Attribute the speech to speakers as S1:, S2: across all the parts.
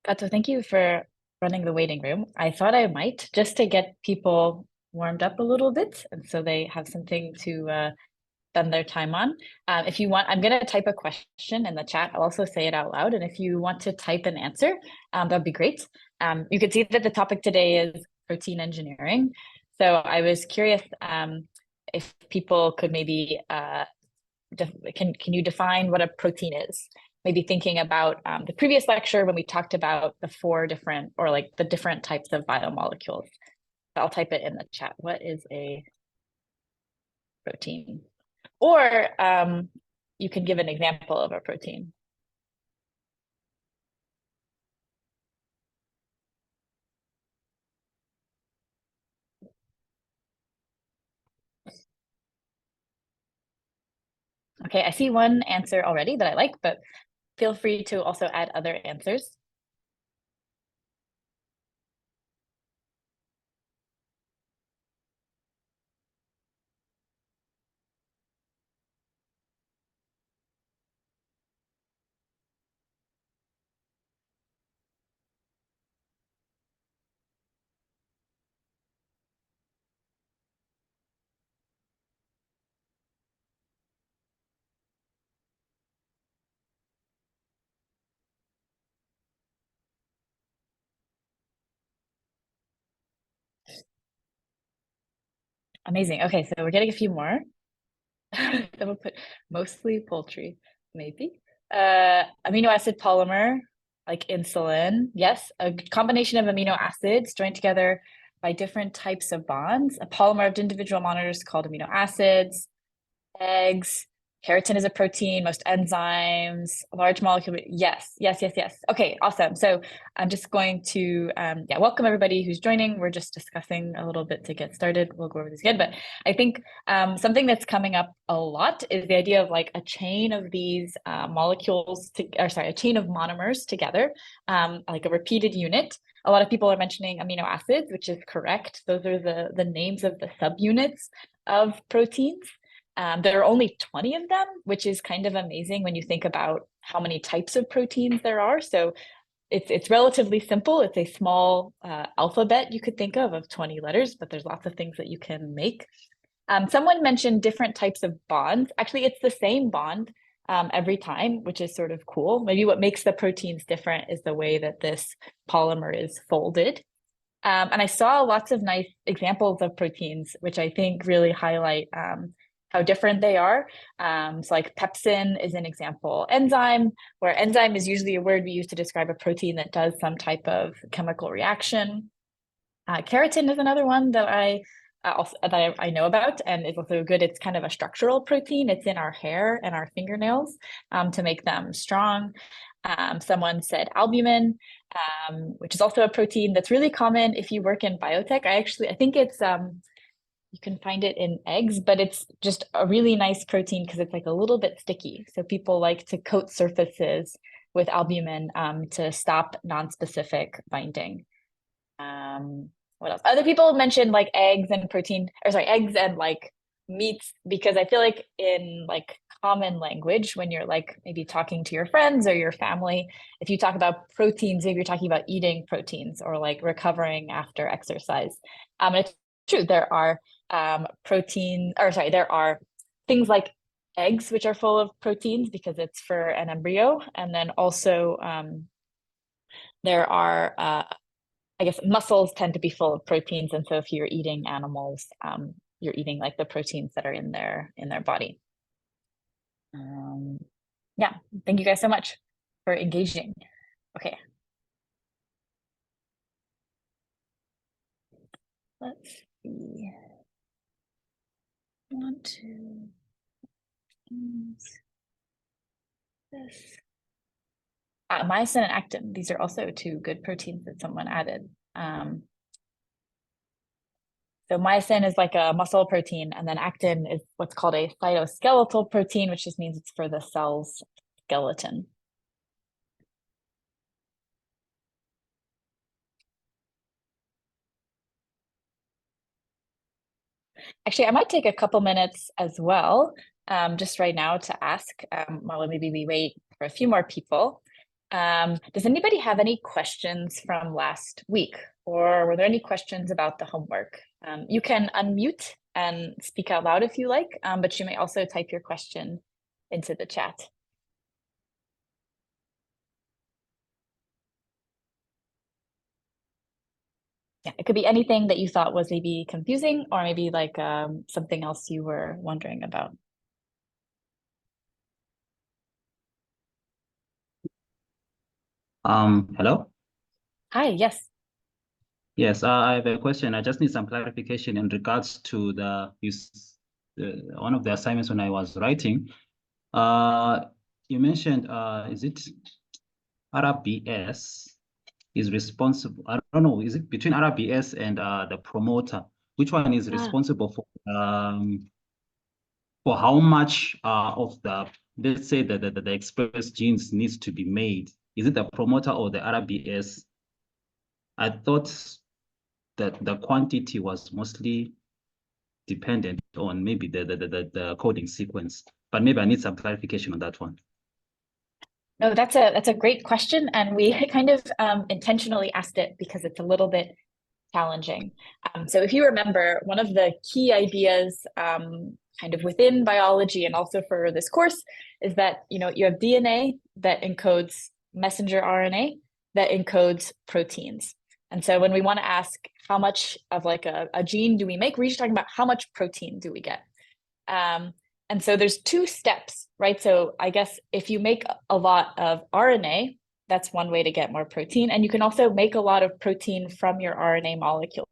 S1: Kato, thank you for running the waiting room. I thought I might just to get people warmed up a little bit, and so they have something to spend their time on. If you want, I'm going to type a question in the chat. I'll also say it out loud, and if you want to type an answer, that'd be great. You can see that the topic today is protein engineering. So I was curious if people could maybe can you define what a protein is? Maybe thinking about the previous lecture when we talked about the four different or like the different types of biomolecules. I'll type it in the chat. What is a protein? Or you can give an example of a protein. Okay, I see one answer already that I like, but feel free to also add other answers. Amazing. Okay, so we're getting a few more. Then we'll put mostly poultry, maybe. Amino acid polymer, like insulin. Yes, a combination of amino acids joined together by different types of bonds. A polymer of individual monomers called amino acids. Eggs, keratin is a protein, most enzymes, large molecule. Yes, yes, yes, yes. Okay, awesome. So I'm just going to, welcome everybody who's joining. We're just discussing a little bit to get started. We'll go over this again, but I think something that's coming up a lot is the idea of like a chain of these molecules, a chain of monomers together, like a repeated unit. A lot of people are mentioning amino acids, which is correct. Those are the names of the subunits of proteins. There are only 20 of them, which is kind of amazing when you think about how many types of proteins there are. So it's relatively simple. It's a small alphabet you could think of 20 letters, but there's lots of things that you can make. Someone mentioned different types of bonds. Actually, it's the same bond every time, which is sort of cool. Maybe what makes the proteins different is the way that this polymer is folded. And I saw lots of nice examples of proteins, which I think really highlight how different they are. So like pepsin is an example. Enzyme, where enzyme is usually a word we use to describe a protein that does some type of chemical reaction. Keratin is another one that I know about and is also good. It's kind of a structural protein. It's in our hair and our fingernails to make them strong. Someone said albumin, which is also a protein that's really common if you work in biotech. I think it's you can find it in eggs, but it's just a really nice protein because it's like a little bit sticky. So people like to coat surfaces with albumin to stop non-specific binding. What else? Other people mentioned like eggs and protein, or sorry, eggs and like meats, because I feel like in like common language, when you're like maybe talking to your friends or your family, if you talk about proteins, maybe you're talking about eating proteins or like recovering after exercise. And it's true, there are there are things like eggs, which are full of proteins because it's for an embryo. And then also there are I guess mussels tend to be full of proteins, and so if you're eating animals, you're eating like the proteins that are in their body. Yeah, thank you guys so much for engaging. Okay, let's see. I want to use this. Myosin and actin. These are also two good proteins that someone added. So myosin is like a muscle protein, and then actin is what's called a cytoskeletal protein, which just means it's for the cell's skeleton. Actually, I might take a couple minutes as well, just right now to ask, while maybe we wait for a few more people. Does anybody have any questions from last week? Or were there any questions about the homework? You can unmute and speak out loud if you like, but you may also type your question into the chat. Yeah, it could be anything that you thought was maybe confusing or maybe like something else you were wondering about.
S2: Hello?
S1: Hi, yes.
S2: Yes, I have a question. I just need some clarification in regards to one of the assignments when I was writing. You mentioned, is it RBS is responsible? I don't know, is it between RBS and the promoter? Which one is responsible for how much of the, let's say, the express genes needs to be made? Is it the promoter or the RBS? I thought that the quantity was mostly dependent on maybe the coding sequence, but maybe I need some clarification on that one.
S1: No, that's a great question, and we kind of intentionally asked it because it's a little bit challenging. So if you remember, one of the key ideas kind of within biology and also for this course is that you have DNA that encodes messenger RNA that encodes proteins. And so when we want to ask how much of like a gene do we make, we're just talking about how much protein do we get. And so there's two steps, right? So I guess if you make a lot of RNA, that's one way to get more protein. And you can also make a lot of protein from your RNA molecules.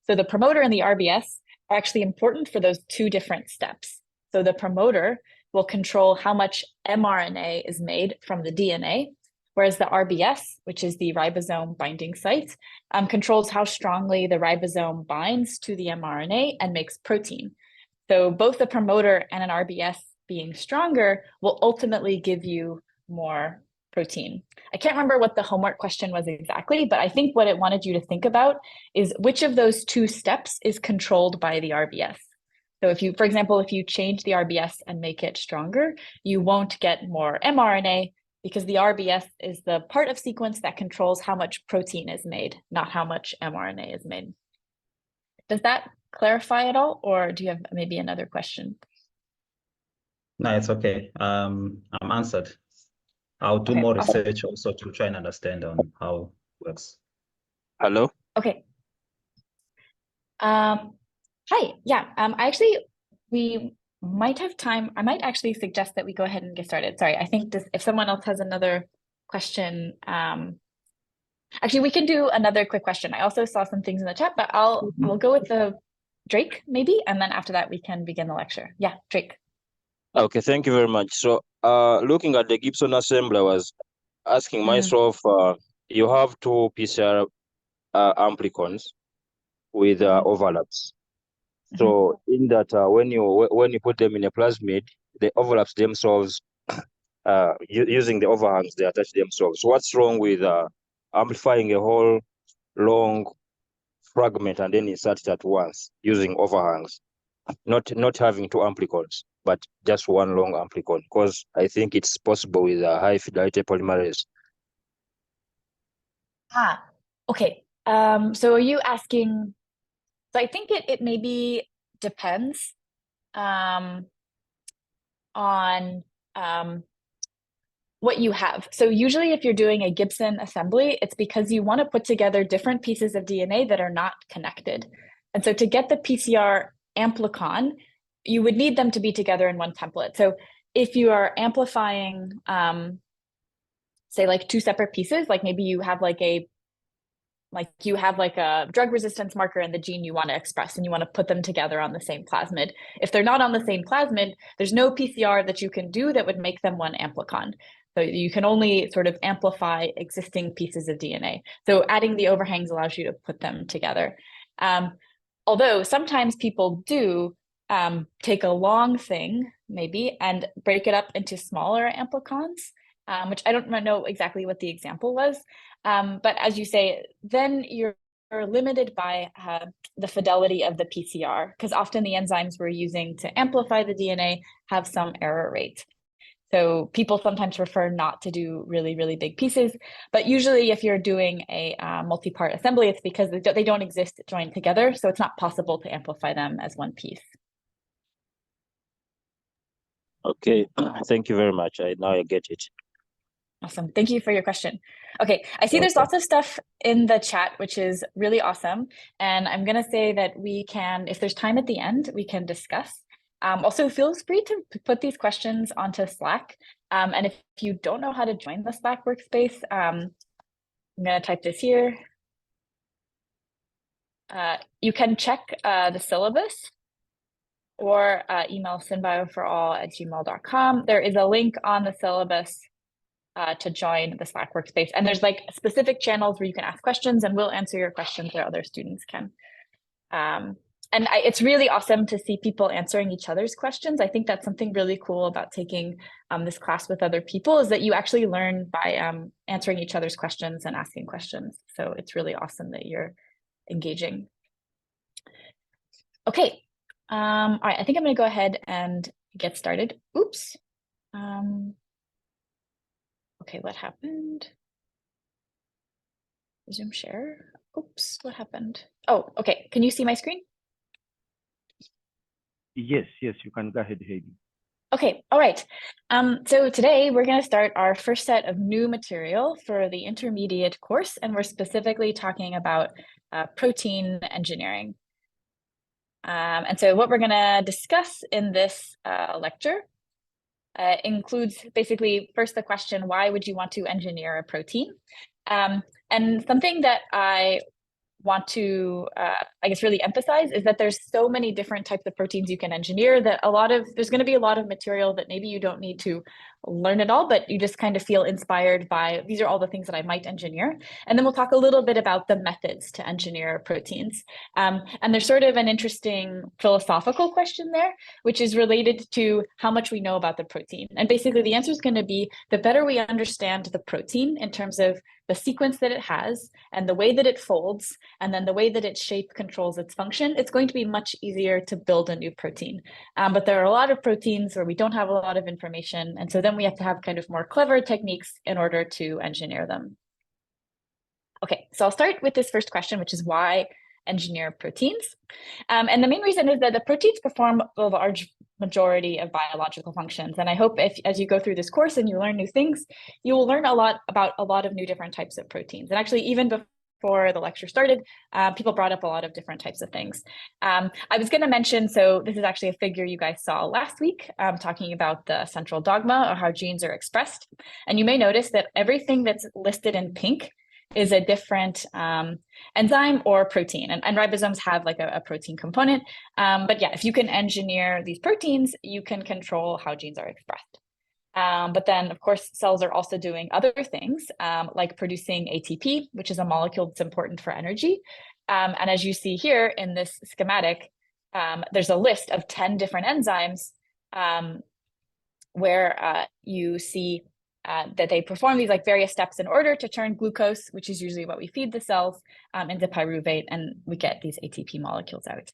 S1: So the promoter and the RBS are actually important for those two different steps. So the promoter will control how much mRNA is made from the DNA, whereas the RBS, which is the ribosome binding site, controls how strongly the ribosome binds to the mRNA and makes protein. So both the promoter and an RBS being stronger will ultimately give you more protein. I can't remember what the homework question was exactly, but I think what it wanted you to think about is which of those two steps is controlled by the RBS. So if you, for example, if you change the RBS and make it stronger, you won't get more mRNA because the RBS is the part of sequence that controls how much protein is made, not how much mRNA is made. Does that clarify at all, or do you have maybe another question?
S2: No, it's okay. I'm answered. I'll do more research also to try and understand on how it works.
S3: Hello?
S1: Okay. Hi, yeah, we might have time. I might actually suggest that we go ahead and get started. Sorry, I think if someone else has another question, actually, we can do another quick question. I also saw some things in the chat, but we'll go with the Drake maybe, and then after that we can begin the lecture. Yeah, Drake.
S3: Okay, thank you very much. So, looking at the Gibson assembly, I was asking myself, you have two PCR amplicons with overlaps. So, in that, when you put them in a plasmid, the overlaps themselves, using the overhangs, they attach themselves. What's wrong with amplifying a whole long fragment and then insert it at once using overhangs, not having two amplicons, but just one long amplicon? Because I think it's possible with a high fidelity polymerase.
S1: Okay. So are you asking? So I think it maybe depends on what you have. So usually if you're doing a Gibson assembly, it's because you want to put together different pieces of DNA that are not connected. And so to get the PCR amplicon, you would need them to be together in one template. So if you are amplifying, say like two separate pieces, like maybe you have like a drug resistance marker and the gene you want to express, and you want to put them together on the same plasmid. If they're not on the same plasmid, there's no PCR that you can do that would make them one amplicon. So you can only sort of amplify existing pieces of DNA. So adding the overhangs allows you to put them together. Although sometimes people do take a long thing maybe and break it up into smaller amplicons, which I don't know exactly what the example was. But as you say, then you're limited by the fidelity of the PCR, because often the enzymes we're using to amplify the DNA have some error rate. So people sometimes prefer not to do really, really big pieces, but usually if you're doing a multi-part assembly, it's because they don't exist joined together, so it's not possible to amplify them as one piece.
S3: Okay, thank you very much. Now I get it.
S1: Awesome. Thank you for your question. Okay, I see there's lots of stuff in the chat, which is really awesome. And I'm going to say that we can, if there's time at the end, we can discuss. Also, feel free to put these questions onto Slack. And if you don't know how to join the Slack workspace, I'm going to type this here. You can check the syllabus or email SynBio4All@gmail.com. There is a link on the syllabus to join the Slack workspace. And there's like specific channels where you can ask questions and we'll answer your questions or other students can. And it's really awesome to see people answering each other's questions. I think that's something really cool about taking this class with other people is that you actually learn by answering each other's questions and asking questions. So it's really awesome that you're engaging. Okay, all right, I think I'm gonna go ahead and get started. Oops. Okay, what happened? Zoom share. Oops, what happened? Oh, okay. Can you see my screen?
S4: Yes, you can go ahead, Heidi.
S1: Okay, all right. So today we're going to start our first set of new material for the intermediate course, and we're specifically talking about protein engineering. And so what we're going to discuss in this lecture includes basically first the question, why would you want to engineer a protein? And something that I want to, I guess, really emphasize is that there's so many different types of proteins you can engineer that there's going to be a lot of material that maybe you don't need to learn it all, but you just kind of feel inspired by, these are all the things that I might engineer. And then we'll talk a little bit about the methods to engineer proteins. And there's sort of an interesting philosophical question there, which is related to how much we know about the protein. And basically the answer is going to be, the better we understand the protein in terms of the sequence that it has and the way that it folds, and then the way that its shape controls its function, it's going to be much easier to build a new protein. But there are a lot of proteins where we don't have a lot of information. And so then we have to have kind of more clever techniques in order to engineer them. Okay, so I'll start with this first question, which is why engineer proteins? And the main reason is that the proteins perform a large majority of biological functions. And I hope as you go through this course and you learn new things, you will learn a lot about a lot of new different types of proteins. And actually, even before the lecture started, people brought up a lot of different types of things. I was going to mention, so this is actually a figure you guys saw last week, talking about the central dogma or how genes are expressed. And you may notice that everything that's listed in pink is a different enzyme or protein. And ribosomes have like a protein component. But yeah, if you can engineer these proteins, you can control how genes are expressed. But then, of course, cells are also doing other things, like producing ATP, which is a molecule that's important for energy. And as you see here in this schematic, there's a list of 10 different enzymes where you see that they perform these like various steps in order to turn glucose, which is usually what we feed the cells, into pyruvate, and we get these ATP molecules out.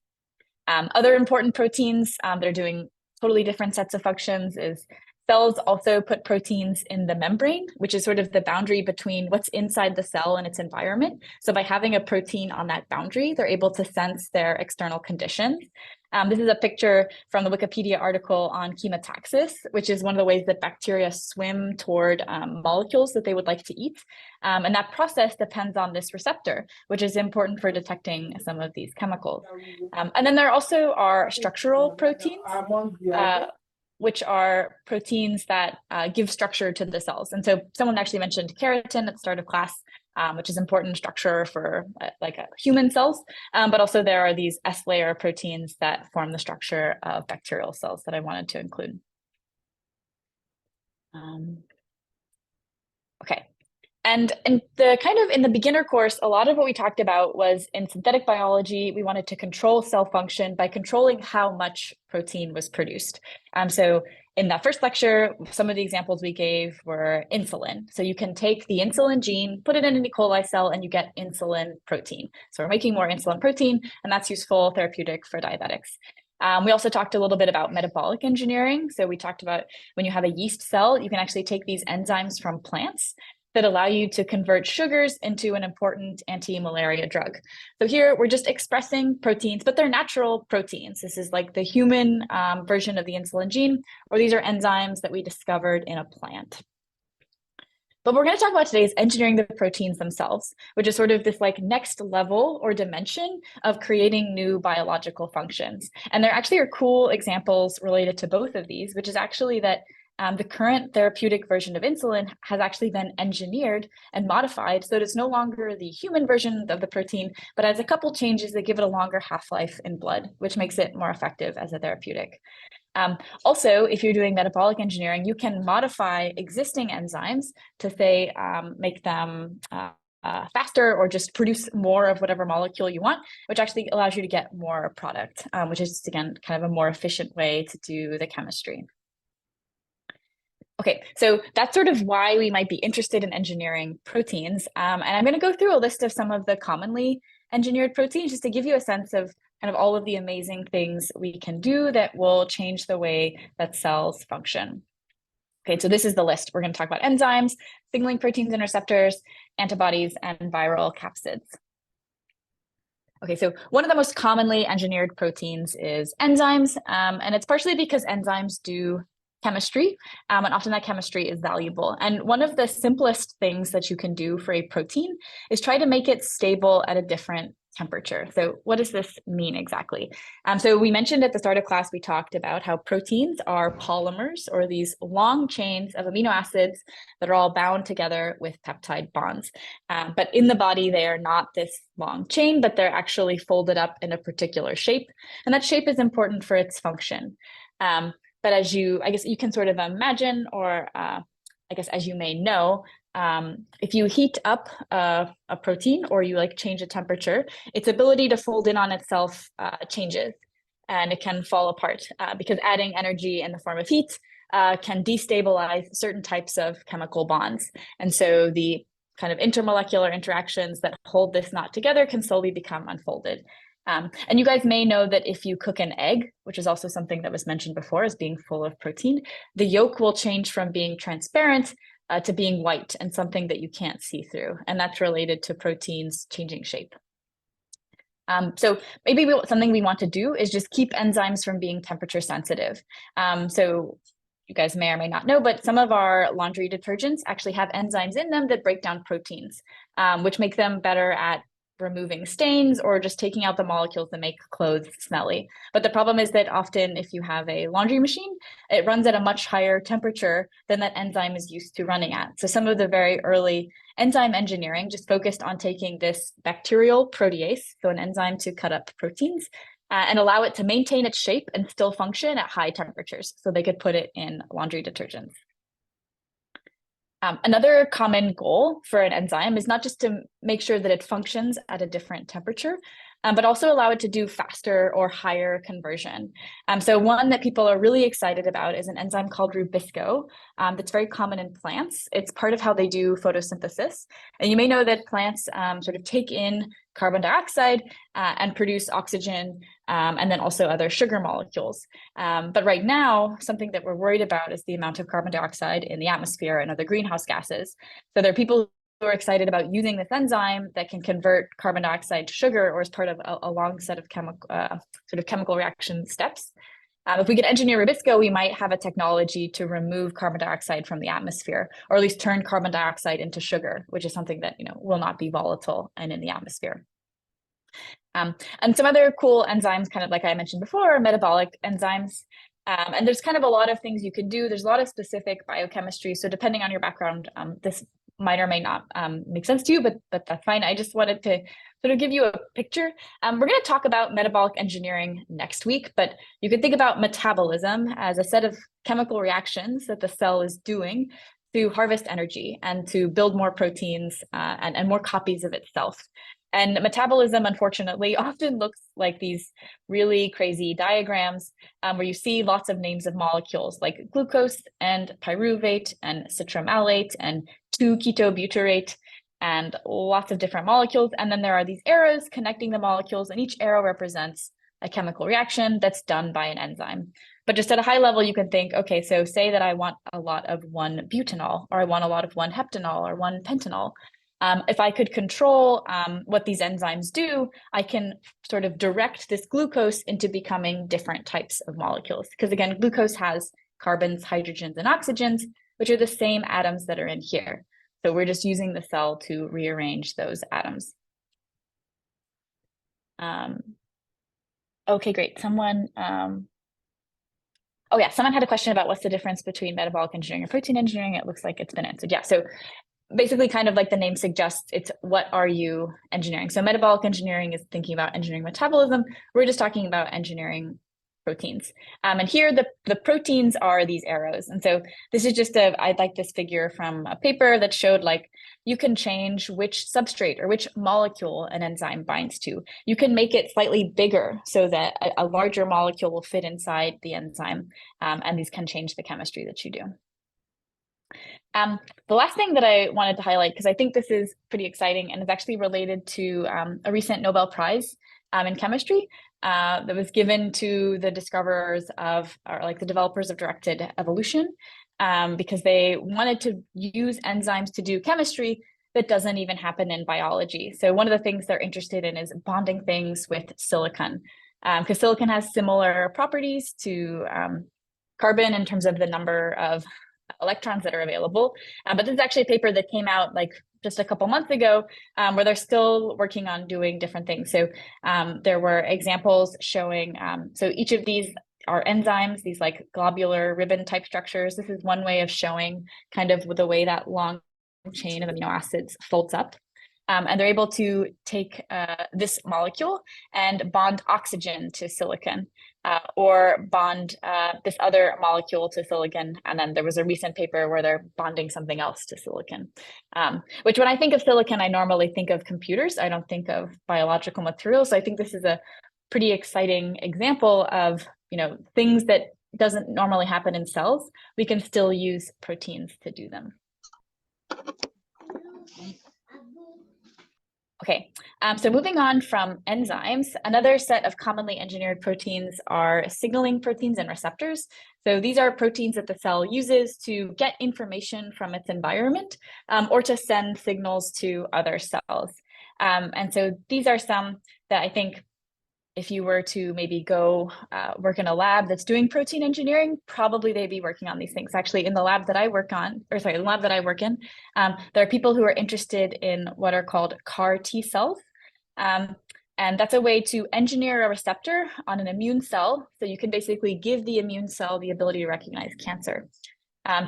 S1: Other important proteins that are doing totally different sets of functions is cells also put proteins in the membrane, which is sort of the boundary between what's inside the cell and its environment. So by having a protein on that boundary, they're able to sense their external conditions. This is a picture from the Wikipedia article on chemotaxis, which is one of the ways that bacteria swim toward molecules that they would like to eat. And that process depends on this receptor, which is important for detecting some of these chemicals. And then there also are structural proteins, which are proteins that give structure to the cells. And so someone actually mentioned keratin at the start of class, which is important structure for human cells. But also there are these S-layer proteins that form the structure of bacterial cells that I wanted to include. Okay. And in the beginner course, a lot of what we talked about was in synthetic biology, we wanted to control cell function by controlling how much protein was produced. So in that first lecture, some of the examples we gave were insulin. So you can take the insulin gene, put it in an E. coli cell, and you get insulin protein. So we're making more insulin protein, and that's useful therapeutic for diabetics. We also talked a little bit about metabolic engineering. So we talked about when you have a yeast cell, you can actually take these enzymes from plants that allow you to convert sugars into an important anti-malaria drug. So here we're just expressing proteins, but they're natural proteins. This is like the human version of the insulin gene, or these are enzymes that we discovered in a plant. But what we're going to talk about today is engineering the proteins themselves, which is sort of this like next level or dimension of creating new biological functions. And there actually are cool examples related to both of these, which is actually that the current therapeutic version of insulin has actually been engineered and modified so that it's no longer the human version of the protein, but has a couple changes that give it a longer half-life in blood, which makes it more effective as a therapeutic. Also, if you're doing metabolic engineering, you can modify existing enzymes to say, make them faster or just produce more of whatever molecule you want, which actually allows you to get more product, which is, again, kind of a more efficient way to do the chemistry. Okay, so that's sort of why we might be interested in engineering proteins. And I'm going to go through a list of some of the commonly engineered proteins just to give you a sense of kind of all of the amazing things we can do that will change the way that cells function. Okay, so this is the list. We're going to talk about enzymes, signaling proteins and receptors, antibodies, and viral capsids. Okay, so one of the most commonly engineered proteins is enzymes, and it's partially because enzymes do chemistry, and often that chemistry is valuable. And one of the simplest things that you can do for a protein is try to make it stable at a different temperature. So what does this mean exactly? So we mentioned at the start of class, we talked about how proteins are polymers, or these long chains of amino acids that are all bound together with peptide bonds. But in the body, they are not this long chain, but they're actually folded up in a particular shape. And that shape is important for its function. But as I guess you can sort of imagine, or I guess as you may know, if you heat up a protein or you like change the temperature, its ability to fold in on itself changes, and it can fall apart because adding energy in the form of heat can destabilize certain types of chemical bonds. And so the kind of intermolecular interactions that hold this knot together can slowly become unfolded. And you guys may know that if you cook an egg, which is also something that was mentioned before as being full of protein, the yolk will change from being transparent to being white and something that you can't see through. And that's related to proteins changing shape. So maybe something we want to do is just keep enzymes from being temperature sensitive. So you guys may or may not know, but some of our laundry detergents actually have enzymes in them that break down proteins, which make them better at removing stains or just taking out the molecules that make clothes smelly. But the problem is that often if you have a laundry machine, it runs at a much higher temperature than that enzyme is used to running at. So some of the very early enzyme engineering just focused on taking this bacterial protease, so an enzyme to cut up proteins, and allow it to maintain its shape and still function at high temperatures. So they could put it in laundry detergents. Another common goal for an enzyme is not just to make sure that it functions at a different temperature, but also allow it to do faster or higher conversion. So one that people are really excited about is an enzyme called Rubisco that's very common in plants. It's part of how they do photosynthesis. And you may know that plants sort of take in carbon dioxide and produce oxygen and then also other sugar molecules. But right now, something that we're worried about is the amount of carbon dioxide in the atmosphere and other greenhouse gases. So there are people who are excited about using this enzyme that can convert carbon dioxide to sugar, or as part of a long set of chemical reaction steps. If we could engineer Rubisco, we might have a technology to remove carbon dioxide from the atmosphere, or at least turn carbon dioxide into sugar, which is something that will not be volatile and in the atmosphere. And some other cool enzymes, kind of like I mentioned before, are metabolic enzymes. And there's kind of a lot of things you can do. There's a lot of specific biochemistry. So depending on your background, this might or may not make sense to you, but that's fine. I just wanted to sort of give you a picture. We're going to talk about metabolic engineering next week, but you can think about metabolism as a set of chemical reactions that the cell is doing to harvest energy and to build more proteins and more copies of itself. And metabolism, unfortunately, often looks like these really crazy diagrams where you see lots of names of molecules like glucose and pyruvate and citramalate and 2-ketobutyrate and lots of different molecules. And then there are these arrows connecting the molecules, and each arrow represents a chemical reaction that's done by an enzyme. But just at a high level, you can think, okay, so say that I want a lot of one butanol, or I want a lot of one heptanol or one pentanol. If I could control what these enzymes do, I can sort of direct this glucose into becoming different types of molecules. Because again, glucose has carbons, hydrogens, and oxygens, which are the same atoms that are in here. So we're just using the cell to rearrange those atoms. Okay, great. Someone, oh yeah, someone had a question about what's the difference between metabolic engineering and protein engineering. It looks like it's been answered. Yeah, so basically kind of like the name suggests, it's what are you engineering? So metabolic engineering is thinking about engineering metabolism. We're just talking about engineering proteins. And here the proteins are these arrows. And so this is just I like this figure from a paper that showed like you can change which substrate or which molecule an enzyme binds to. You can make it slightly bigger so that a larger molecule will fit inside the enzyme. And these can change the chemistry that you do. The last thing that I wanted to highlight, because I think this is pretty exciting and is actually related to a recent Nobel Prize in chemistry that was given to the discoverers of, or like the developers of directed evolution, because they wanted to use enzymes to do chemistry that doesn't even happen in biology. So one of the things they're interested in is bonding things with silicon, because silicon has similar properties to carbon in terms of the number of electrons that are available. But this is actually a paper that came out like just a couple months ago, where they're still working on doing different things. So there were examples showing, so each of these are enzymes, these like globular ribbon type structures. This is one way of showing kind of the way that long chain of amino acids folds up. And they're able to take this molecule and bond oxygen to silicon, or bond this other molecule to silicon. And then there was a recent paper where they're bonding something else to silicon, which when I think of silicon, I normally think of computers. I don't think of biological materials. So I think this is a pretty exciting example of, things that doesn't normally happen in cells. We can still use proteins to do them. Okay, so moving on from enzymes, another set of commonly engineered proteins are signaling proteins and receptors. So these are proteins that the cell uses to get information from its environment, or to send signals to other cells. And so these are some that I think if you were to maybe go work in a lab that's doing protein engineering, probably they'd be working on these things. Actually, in the lab that I work in, there are people who are interested in what are called CAR T cells. And that's a way to engineer a receptor on an immune cell. So you can basically give the immune cell the ability to recognize cancer.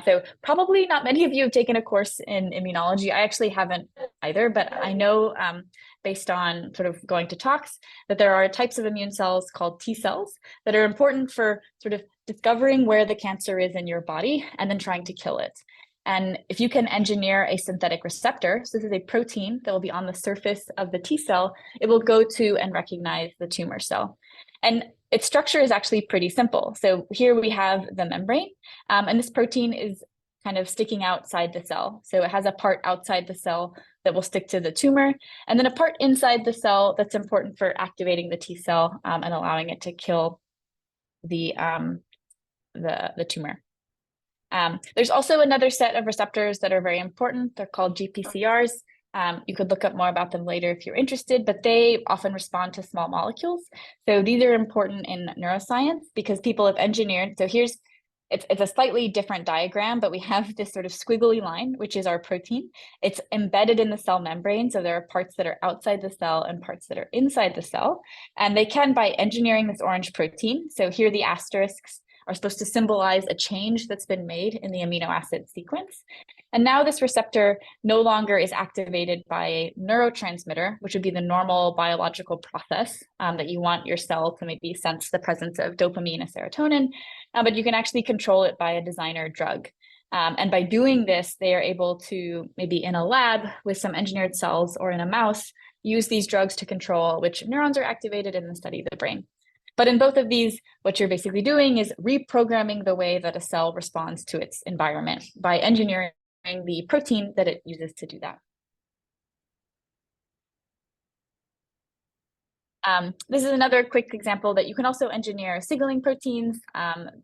S1: So probably not many of you have taken a course in immunology. I actually haven't either, but I know based on sort of going to talks that there are types of immune cells called T cells that are important for sort of discovering where the cancer is in your body and then trying to kill it. And if you can engineer a synthetic receptor, so this is a protein that will be on the surface of the T cell, it will go to and recognize the tumor cell. And its structure is actually pretty simple. So here we have the membrane, and this protein is kind of sticking outside the cell. So it has a part outside the cell that will stick to the tumor, and then a part inside the cell that's important for activating the T cell and allowing it to kill the tumor. There's also another set of receptors that are very important. They're called GPCRs. You could look up more about them later if you're interested, but they often respond to small molecules. So these are important in neuroscience because people have engineered. So it's a slightly different diagram, but we have this sort of squiggly line, which is our protein. It's embedded in the cell membrane. So there are parts that are outside the cell and parts that are inside the cell. And they can, by engineering this orange protein, so here the asterisks are supposed to symbolize a change that's been made in the amino acid sequence. And now this receptor no longer is activated by a neurotransmitter, which would be the normal biological process that you want your cell to maybe sense the presence of dopamine and serotonin, but you can actually control it by a designer drug. And by doing this, they are able to, maybe in a lab with some engineered cells or in a mouse, use these drugs to control which neurons are activated and then study the brain. But in both of these, what you're basically doing is reprogramming the way that a cell responds to its environment by engineering the protein that it uses to do that. This is another quick example that you can also engineer signaling proteins.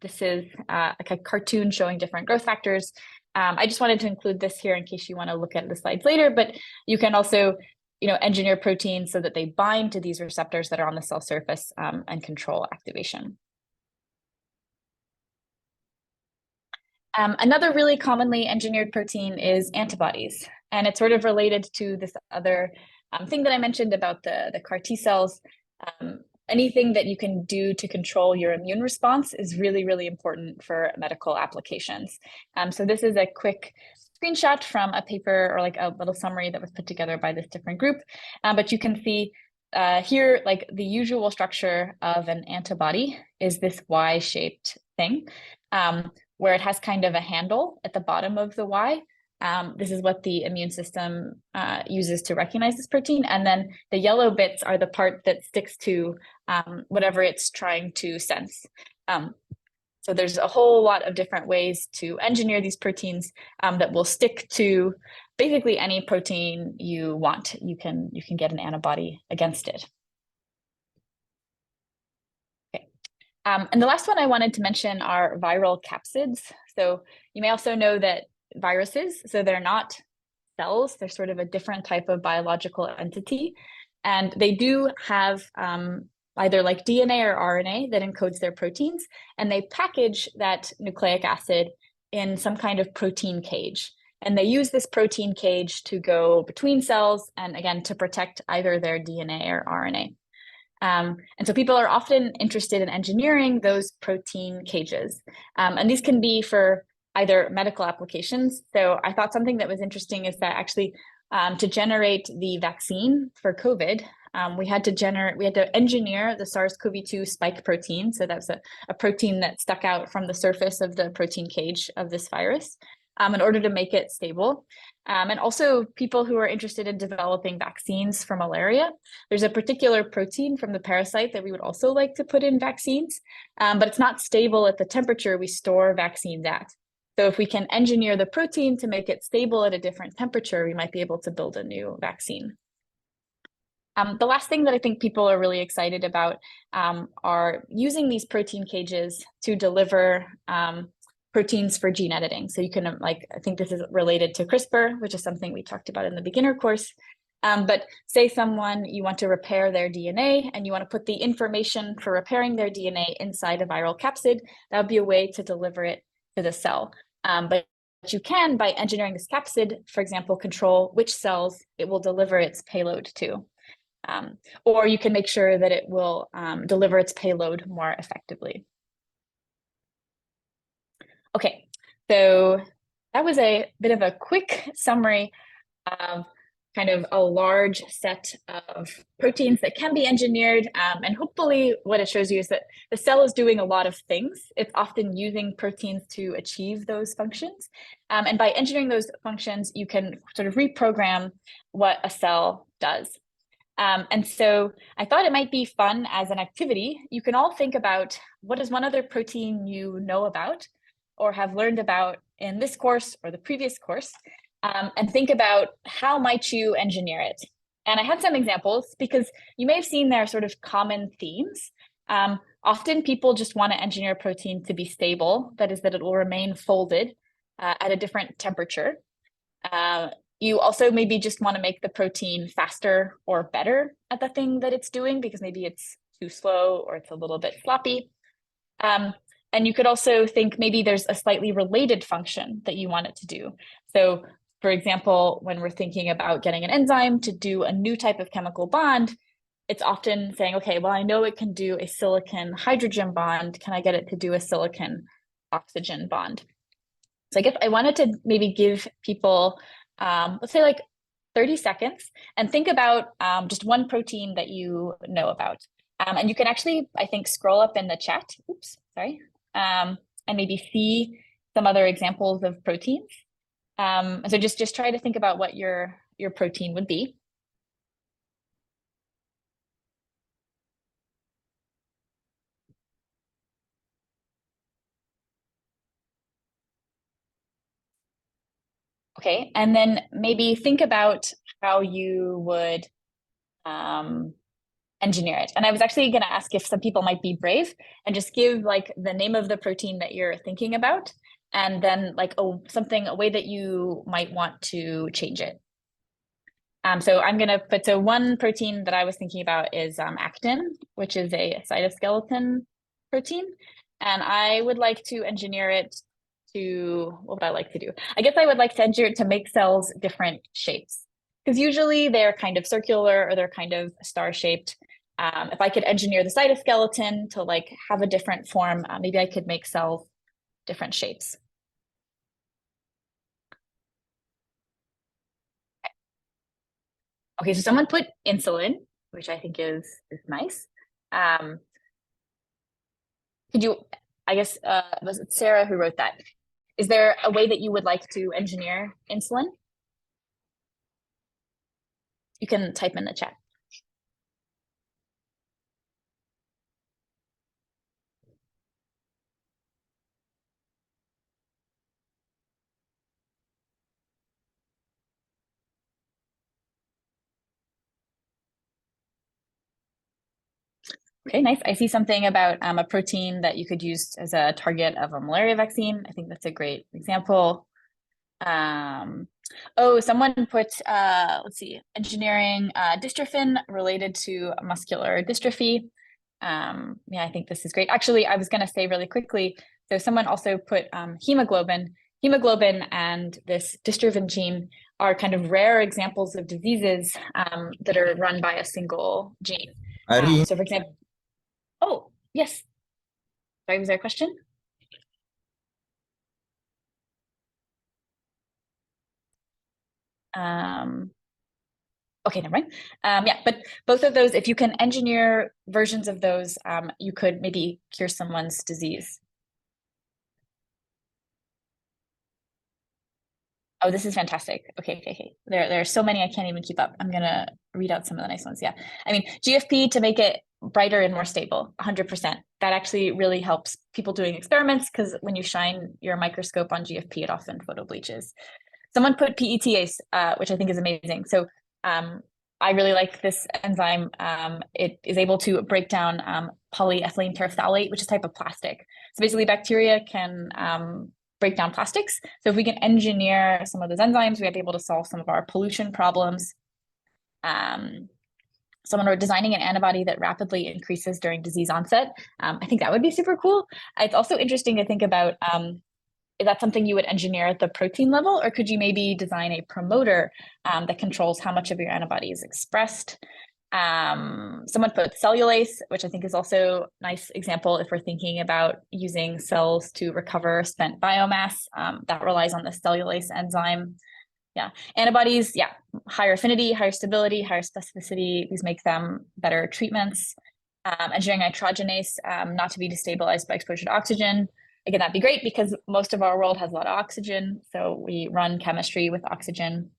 S1: This is like a cartoon showing different growth factors. I just wanted to include this here in case you want to look at the slides later, but you can also engineer proteins so that they bind to these receptors that are on the cell surface and control activation. Another really commonly engineered protein is antibodies, and it's sort of related to this other thing that I mentioned about the CAR T cells. Anything that you can do to control your immune response is really, really important for medical applications. So this is a quick screenshot from a paper, or like a little summary that was put together by this different group. But you can see here, like the usual structure of an antibody is this Y-shaped thing, where it has kind of a handle at the bottom of the Y. This is what the immune system uses to recognize this protein. And then the yellow bits are the part that sticks to whatever it's trying to sense. So there's a whole lot of different ways to engineer these proteins that will stick to basically any protein you want. You can get an antibody against it. Okay. And the last one I wanted to mention are viral capsids. So you may also know that viruses, so they're not cells, they're sort of a different type of biological entity. And they do have either like DNA or RNA that encodes their proteins, and they package that nucleic acid in some kind of protein cage. And they use this protein cage to go between cells and again, to protect either their DNA or RNA. And so people are often interested in engineering those protein cages. And these can be for either medical applications. So I thought something that was interesting is that actually to generate the vaccine for COVID, we had to engineer the SARS-CoV-2 spike protein. So that's a protein that stuck out from the surface of the protein cage of this virus in order to make it stable. And also people who are interested in developing vaccines for malaria, there's a particular protein from the parasite that we would also like to put in vaccines, but it's not stable at the temperature we store vaccines at. So if we can engineer the protein to make it stable at a different temperature, we might be able to build a new vaccine. The last thing that I think people are really excited about are using these protein cages to deliver proteins for gene editing. So you can, I think this is related to CRISPR, which is something we talked about in the beginner course. But say you want to repair their DNA and you want to put the information for repairing their DNA inside a viral capsid, that would be a way to deliver it to the cell. But you can, by engineering this capsid, for example, control which cells it will deliver its payload to. Or you can make sure that it will deliver its payload more effectively. Okay, so that was a bit of a quick summary of kind of a large set of proteins that can be engineered. And hopefully what it shows you is that the cell is doing a lot of things. It's often using proteins to achieve those functions. And by engineering those functions, you can sort of reprogram what a cell does. And so I thought it might be fun as an activity. You can all think about what is one other protein you know about or have learned about in this course or the previous course, and think about how might you engineer it. And I had some examples because you may have seen there are sort of common themes. Often people just want to engineer a protein to be stable, that is, that it will remain folded at a different temperature. You also maybe just want to make the protein faster or better at the thing that it's doing because maybe it's too slow or it's a little bit sloppy. And you could also think maybe there's a slightly related function that you want it to do. So for example, when we're thinking about getting an enzyme to do a new type of chemical bond, it's often saying, okay, well, I know it can do a silicon hydrogen bond. Can I get it to do a silicon oxygen bond? So I guess I wanted to maybe give people, let's say like 30 seconds and think about just one protein that you know about. And you can actually, I think, scroll up in the chat, and maybe see some other examples of proteins. So just try to think about what your protein would be. Okay, and then maybe think about how you would engineer it. And I was actually going to ask if some people might be brave and just give like the name of the protein that you're thinking about, and then like a way that you might want to change it. So I'm going to put, so one protein that I was thinking about is actin, which is a cytoskeleton protein. And I would like to engineer it to, what would I like to do? I guess I would like to engineer it to make cells different shapes, because usually they're kind of circular or they're kind of star-shaped. If I could engineer the cytoskeleton to like have a different form, maybe I could make cells different shapes. Okay, so someone put insulin, which I think is nice. Could you, I guess, was it Sarah who wrote that? Is there a way that you would like to engineer insulin? You can type in the chat. Okay, nice. I see something about a protein that you could use as a target of a malaria vaccine. I think that's a great example. Oh, someone put, let's see, engineering dystrophin related to muscular dystrophy. Yeah, I think this is great. Actually, I was going to say really quickly, so someone also put hemoglobin. Hemoglobin and this dystrophin gene are kind of rare examples of diseases that are run by a single gene. So for example, oh, yes. Sorry, was there a question? Okay, never mind. Yeah, but both of those, if you can engineer versions of those, you could maybe cure someone's disease. Oh, this is fantastic. Okay. There are so many I can't even keep up. I'm gonna read out some of the nice ones. Yeah, I mean, GFP to make it brighter and more stable, 100%. That actually really helps people doing experiments, because when you shine your microscope on GFP, it often photo bleaches. Someone put PETase, which I think is amazing. So I really like this enzyme. It is able to break down polyethylene terephthalate, which is a type of plastic. So basically bacteria can break down plastics. So if we can engineer some of those enzymes, we might be able to solve some of our pollution problems. Someone wrote designing an antibody that rapidly increases during disease onset. I think that would be super cool. It's also interesting to think about, is that something you would engineer at the protein level, or could you maybe design a promoter that controls how much of your antibody is expressed? Someone put cellulase, which I think is also a nice example if we're thinking about using cells to recover spent biomass. That relies on the cellulase enzyme. Yeah, antibodies, yeah, higher affinity, higher stability, higher specificity. These make them better treatments. Engineering nitrogenase, not to be destabilized by exposure to oxygen. Again, that'd be great because most of our world has a lot of oxygen. So we run chemistry with oxygen.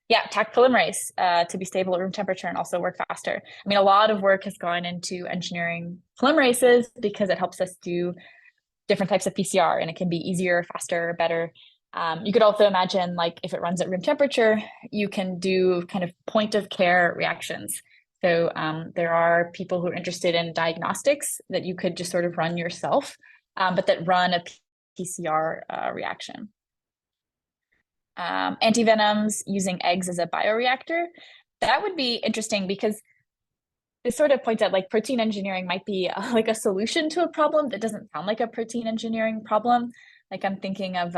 S1: Yeah, Taq polymerase to be stable at room temperature and also work faster. I mean, a lot of work has gone into engineering polymerases because it helps us do different types of PCR, and it can be easier, faster, better. You could also imagine, like, if it runs at room temperature, you can do kind of point of care reactions. So there are people who are interested in diagnostics that you could just sort of run yourself, but that run a PCR reaction. Antivenoms using eggs as a bioreactor. That would be interesting because this sort of points out like protein engineering might be like a solution to a problem that doesn't sound like a protein engineering problem. Like I'm thinking of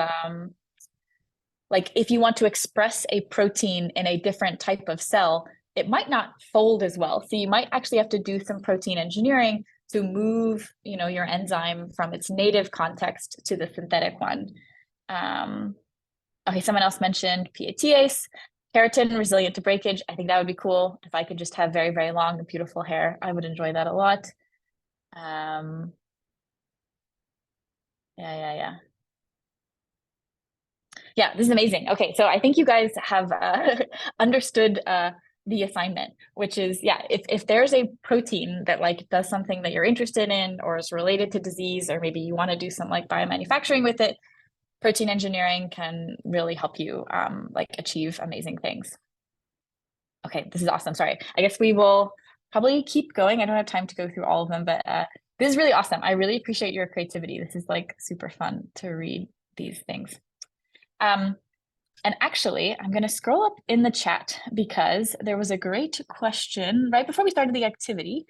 S1: like if you want to express a protein in a different type of cell, it might not fold as well. So you might actually have to do some protein engineering to move, you know, your enzyme from its native context to the synthetic one. Okay, someone else mentioned PATase, keratin resilient to breakage. I think that would be cool. If I could just have very, very long and beautiful hair, I would enjoy that a lot. Yeah, this is amazing. Okay, so I think you guys have understood the assignment, which is, yeah, if there's a protein that like does something that you're interested in or is related to disease, or maybe you want to do some like biomanufacturing with it, protein engineering can really help you like achieve amazing things. Okay, this is awesome. Sorry, I guess we will probably keep going. I don't have time to go through all of them, but this is really awesome. I really appreciate your creativity. This is like super fun to read these things. And actually, I'm going to scroll up in the chat because there was a great question right before we started the activity.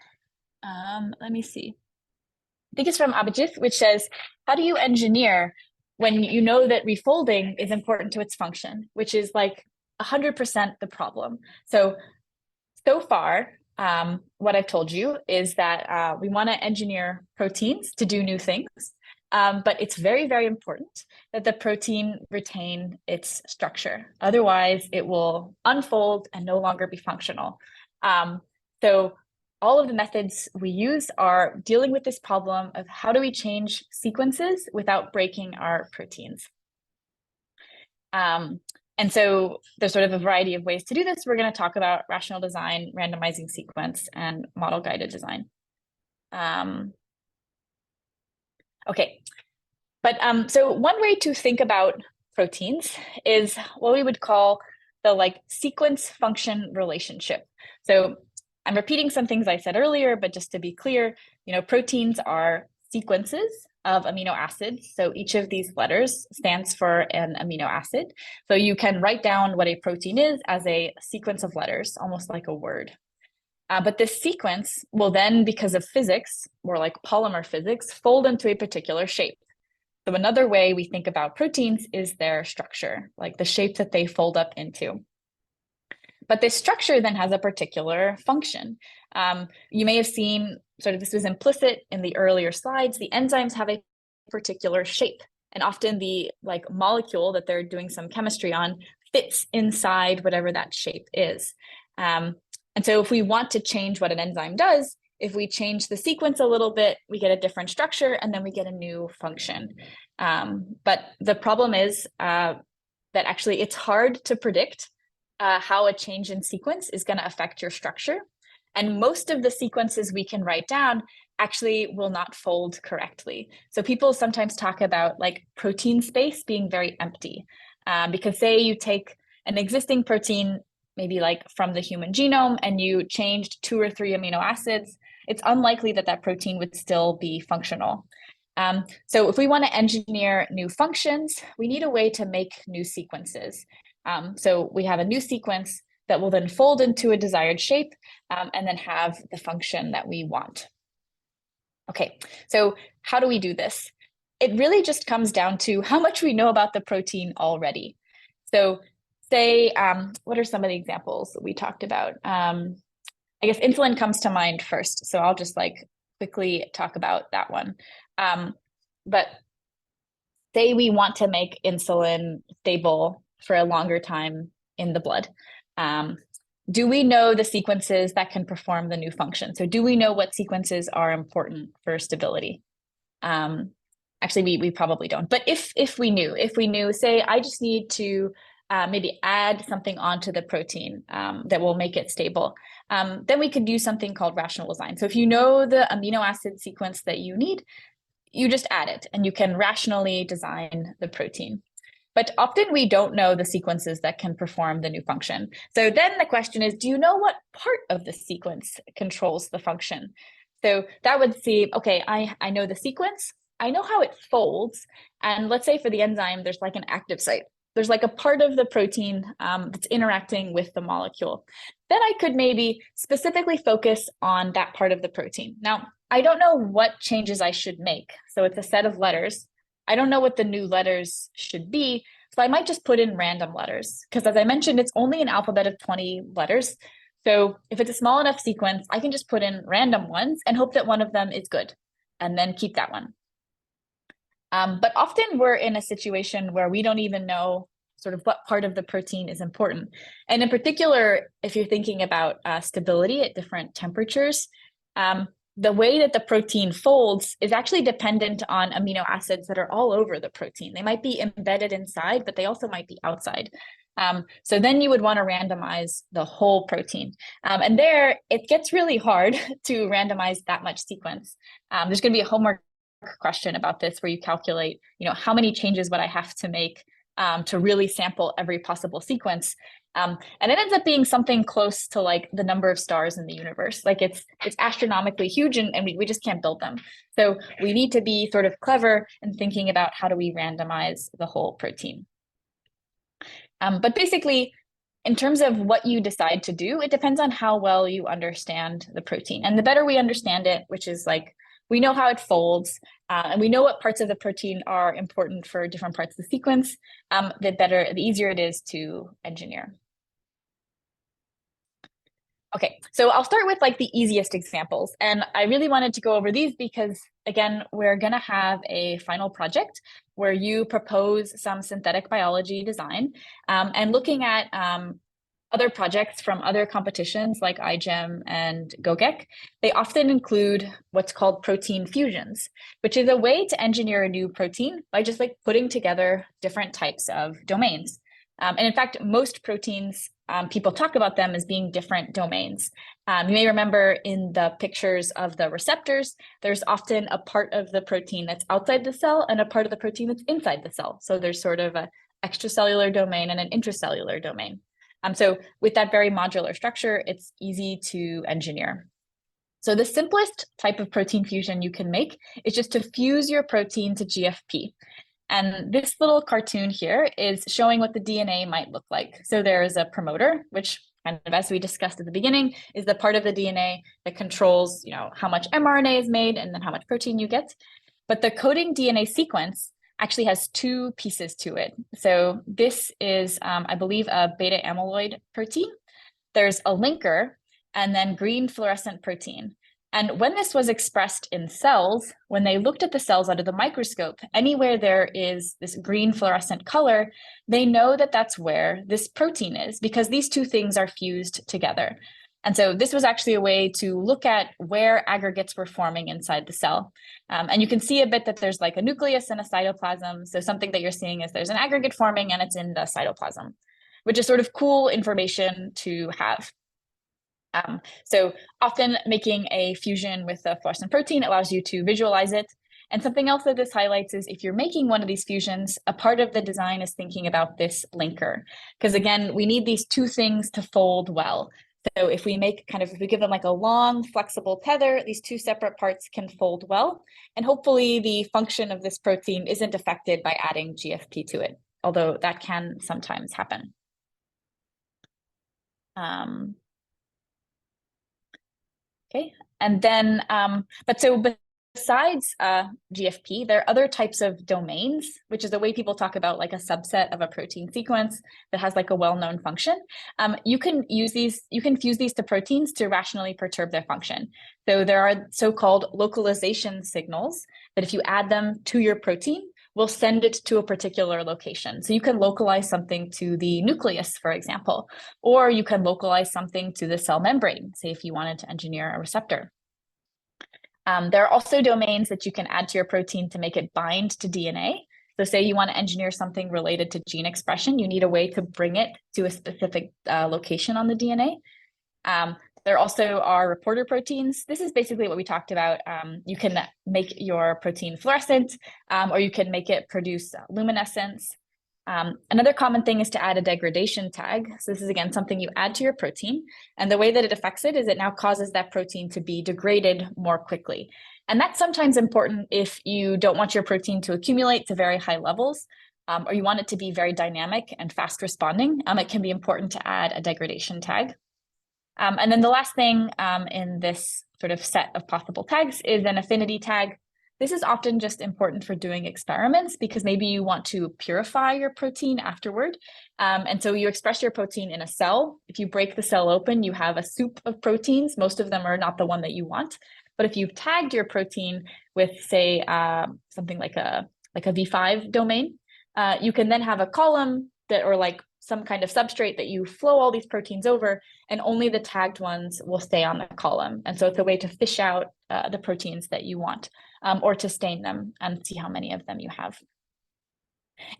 S1: Let me see. I think it's from Abhijit, which says, how do you engineer when you know that refolding is important to its function, which is like 100% the problem? So far, what I've told you is that we want to engineer proteins to do new things. But it's very, very important that the protein retain its structure. Otherwise, it will unfold and no longer be functional. So all of the methods we use are dealing with this problem of how do we change sequences without breaking our proteins. And so there's sort of a variety of ways to do this. We're going to talk about rational design, randomizing sequence, and model-guided design. Okay, but so one way to think about proteins is what we would call the like sequence function relationship. So I'm repeating some things I said earlier, but just to be clear, you know, proteins are sequences of amino acids. So each of these letters stands for an amino acid. So you can write down what a protein is as a sequence of letters, almost like a word. But this sequence will then, because of physics, or like polymer physics, fold into a particular shape. So another way we think about proteins is their structure, like the shape that they fold up into. But this structure then has a particular function. You may have seen, sort of this was implicit in the earlier slides, the enzymes have a particular shape. And often the like molecule that they're doing some chemistry on fits inside whatever that shape is. And so if we want to change what an enzyme does, if we change the sequence a little bit, we get a different structure and then we get a new function. But the problem is that actually it's hard to predict how a change in sequence is going to affect your structure. And most of the sequences we can write down actually will not fold correctly. So people sometimes talk about like protein space being very empty, because say you take an existing protein, maybe like from the human genome, and you changed 2 or 3 amino acids, it's unlikely that that protein would still be functional. So if we want to engineer new functions, we need a way to make new sequences. So we have a new sequence that will then fold into a desired shape and then have the function that we want. Okay, so how do we do this? It really just comes down to how much we know about the protein already. So say, what are some of the examples that we talked about? I guess insulin comes to mind first, so I'll just like quickly talk about that one. But say we want to make insulin stable for a longer time in the blood. Do we know the sequences that can perform the new function? So do we know what sequences are important for stability? Actually, we probably don't. But if we knew, say, I just need to maybe add something onto the protein that will make it stable, then we could do something called rational design. So if you know the amino acid sequence that you need, you just add it and you can rationally design the protein. But often we don't know the sequences that can perform the new function. So then the question is, do you know what part of the sequence controls the function? So that would see, okay, I know the sequence, I know how it folds. And let's say for the enzyme, there's like an active site. There's like a part of the protein that's interacting with the molecule. Then I could maybe specifically focus on that part of the protein. Now, I don't know what changes I should make. So it's a set of letters. I don't know what the new letters should be, so I might just put in random letters, because as I mentioned, it's only an alphabet of 20 letters. So if it's a small enough sequence, I can just put in random ones and hope that one of them is good, and then keep that one. But often we're in a situation where we don't even know sort of what part of the protein is important. And in particular, if you're thinking about stability at different temperatures, the way that the protein folds is actually dependent on amino acids that are all over the protein. They might be embedded inside, but they also might be outside. So then you would want to randomize the whole protein. And there, it gets really hard to randomize that much sequence. There's going to be a homework question about this where you calculate, how many changes would I have to make to really sample every possible sequence. And it ends up being something close to like the number of stars in the universe. Like it's astronomically huge, and we just can't build them. So we need to be sort of clever in thinking about how do we randomize the whole protein. But basically, in terms of what you decide to do, it depends on how well you understand the protein. And the better we understand it, which is like, we know how it folds, and we know what parts of the protein are important for different parts of the sequence, the easier it is to engineer. Okay, so I'll start with like the easiest examples. And I really wanted to go over these because, again, we're going to have a final project where you propose some synthetic biology design, and looking at other projects from other competitions like iGEM and GOGEC, they often include what's called protein fusions, which is a way to engineer a new protein by just like putting together different types of domains. And in fact, most proteins, people talk about them as being different domains. You may remember in the pictures of the receptors, there's often a part of the protein that's outside the cell and a part of the protein that's inside the cell. So there's sort of an extracellular domain and an intracellular domain. So with that very modular structure, it's easy to engineer. So the simplest type of protein fusion you can make is just to fuse your protein to GFP. And this little cartoon here is showing what the DNA might look like. So there is a promoter, which kind of, as we discussed at the beginning, is the part of the DNA that controls, how much mRNA is made and then how much protein you get. But the coding DNA sequence actually has two pieces to it. So this is, I believe, a beta amyloid protein. There's a linker and then green fluorescent protein. And when this was expressed in cells, when they looked at the cells under the microscope, anywhere there is this green fluorescent color, they know that that's where this protein is because these two things are fused together. And so this was actually a way to look at where aggregates were forming inside the cell. And you can see a bit that there's like a nucleus and a cytoplasm. So something that you're seeing is there's an aggregate forming and it's in the cytoplasm, which is sort of cool information to have. So often making a fusion with a fluorescent protein allows you to visualize it. And something else that this highlights is if you're making one of these fusions, a part of the design is thinking about this linker. Because again, we need these two things to fold well. So if we give them like a long flexible tether, these two separate parts can fold well. And hopefully the function of this protein isn't affected by adding GFP to it, although that can sometimes happen. Okay, and then, besides GFP, there are other types of domains, which is the way people talk about like a subset of a protein sequence that has like a well-known function. You can fuse these to proteins to rationally perturb their function. So there are so-called localization signals that if you add them to your protein, will send it to a particular location. So you can localize something to the nucleus, for example, or you can localize something to the cell membrane, say if you wanted to engineer a receptor. There are also domains that you can add to your protein to make it bind to DNA. So say you want to engineer something related to gene expression, you need a way to bring it to a specific location on the DNA. There also are reporter proteins. This is basically what we talked about. You can make your protein fluorescent, or you can make it produce luminescence. Another common thing is to add a degradation tag. So this is, again, something you add to your protein. And the way that it affects it is it now causes that protein to be degraded more quickly. And that's sometimes important if you don't want your protein to accumulate to very high levels, or you want it to be very dynamic and fast responding. It can be important to add a degradation tag. And then the last thing in this sort of set of possible tags is an affinity tag. This is often just important for doing experiments because maybe you want to purify your protein afterward. And so you express your protein in a cell. If you break the cell open, you have a soup of proteins. Most of them are not the one that you want. But if you've tagged your protein with, say, something like a V5 domain, you can then have a column that, or like some kind of substrate that you flow all these proteins over, and only the tagged ones will stay on the column. And so it's a way to fish out the proteins that you want, or to stain them and see how many of them you have.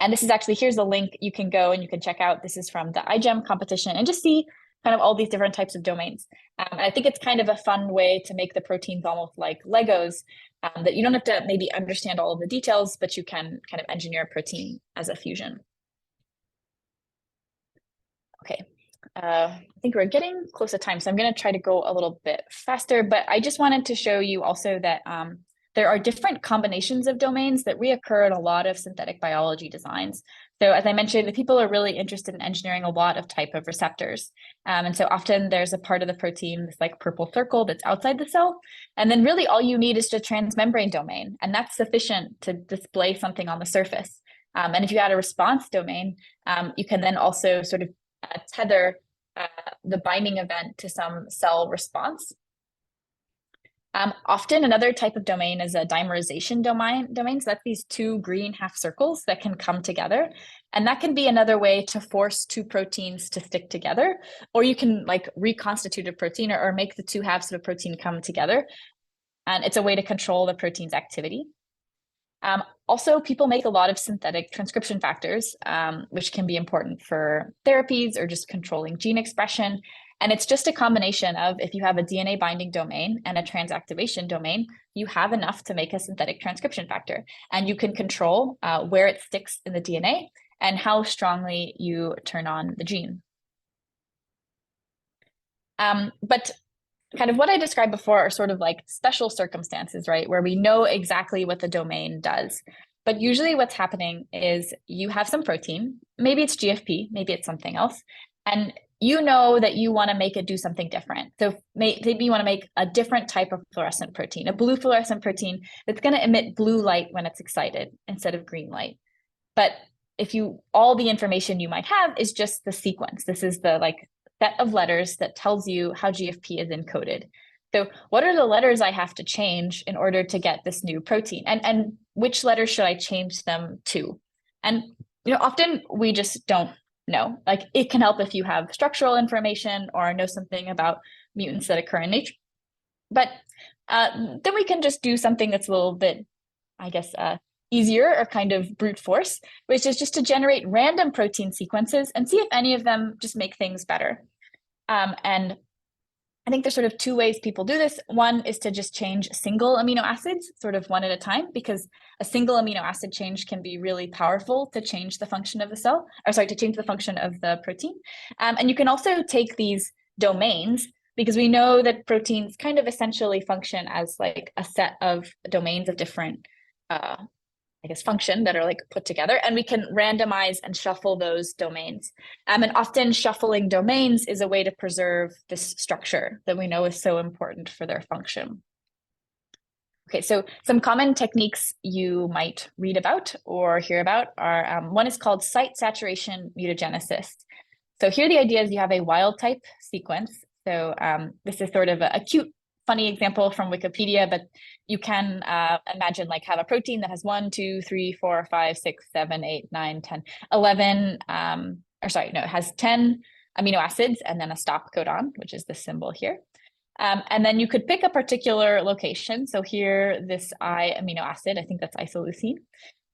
S1: And this is actually, here's a link you can go and you can check out. This is from the iGEM competition and just see kind of all these different types of domains. And I think it's kind of a fun way to make the proteins almost like Legos, that you don't have to maybe understand all of the details, but you can kind of engineer a protein as a fusion. Okay, I think we're getting close to time, so I'm going to try to go a little bit faster, but I just wanted to show you also that there are different combinations of domains that reoccur in a lot of synthetic biology designs. So as I mentioned, the people are really interested in engineering a lot of type of receptors. And so often there's a part of the protein, this like purple circle that's outside the cell. And then really all you need is just a transmembrane domain, and that's sufficient to display something on the surface. And if you add a response domain, you can then also sort of tether the binding event to some cell response. Often another type of domain is a dimerization domain. So that's these two green half circles that can come together. And that can be another way to force two proteins to stick together, or you can like reconstitute a protein or make the two halves of a protein come together. And it's a way to control the protein's activity. Also, people make a lot of synthetic transcription factors, which can be important for therapies or just controlling gene expression. And it's just a combination of, if you have a DNA binding domain and a transactivation domain, you have enough to make a synthetic transcription factor. And you can control where it sticks in the DNA and how strongly you turn on the gene. But kind of what I described before are sort of like special circumstances, right? Where we know exactly what the domain does. But usually what's happening is you have some protein, maybe it's GFP, maybe it's something else, and you know that you want to make it do something different. So maybe you want to make a different type of fluorescent protein, a blue fluorescent protein that's going to emit blue light when it's excited instead of green light. But if all the information you might have is just the sequence. This is the like set of letters that tells you how GFP is encoded. So what are the letters I have to change in order to get this new protein? And which letters should I change them to? And often we just don't know. Like it can help if you have structural information or know something about mutants that occur in nature. But then we can just do something that's a little bit, I guess, easier or kind of brute force, which is just to generate random protein sequences and see if any of them just make things better. And I think there's sort of two ways people do this. One is to just change single amino acids, sort of one at a time, because a single amino acid change can be really powerful to change the function of the cell, or sorry, to change the function of the protein. And you can also take these domains, because we know that proteins kind of essentially function as like a set of domains of different function that are like put together, and we can randomize and shuffle those domains. And often shuffling domains is a way to preserve this structure that we know is so important for their function. Okay, so some common techniques you might read about or hear about are, one is called site saturation mutagenesis. So here the idea is you have a wild type sequence. So this is sort of a cute, funny example from Wikipedia, but you can imagine like have a protein that has 1, 2, 3, 4, 5, 6, 7, 8, 9, 10, 11, it has 10 amino acids and then a stop codon, which is this symbol here. And then you could pick a particular location. So here, this I amino acid, I think that's isoleucine,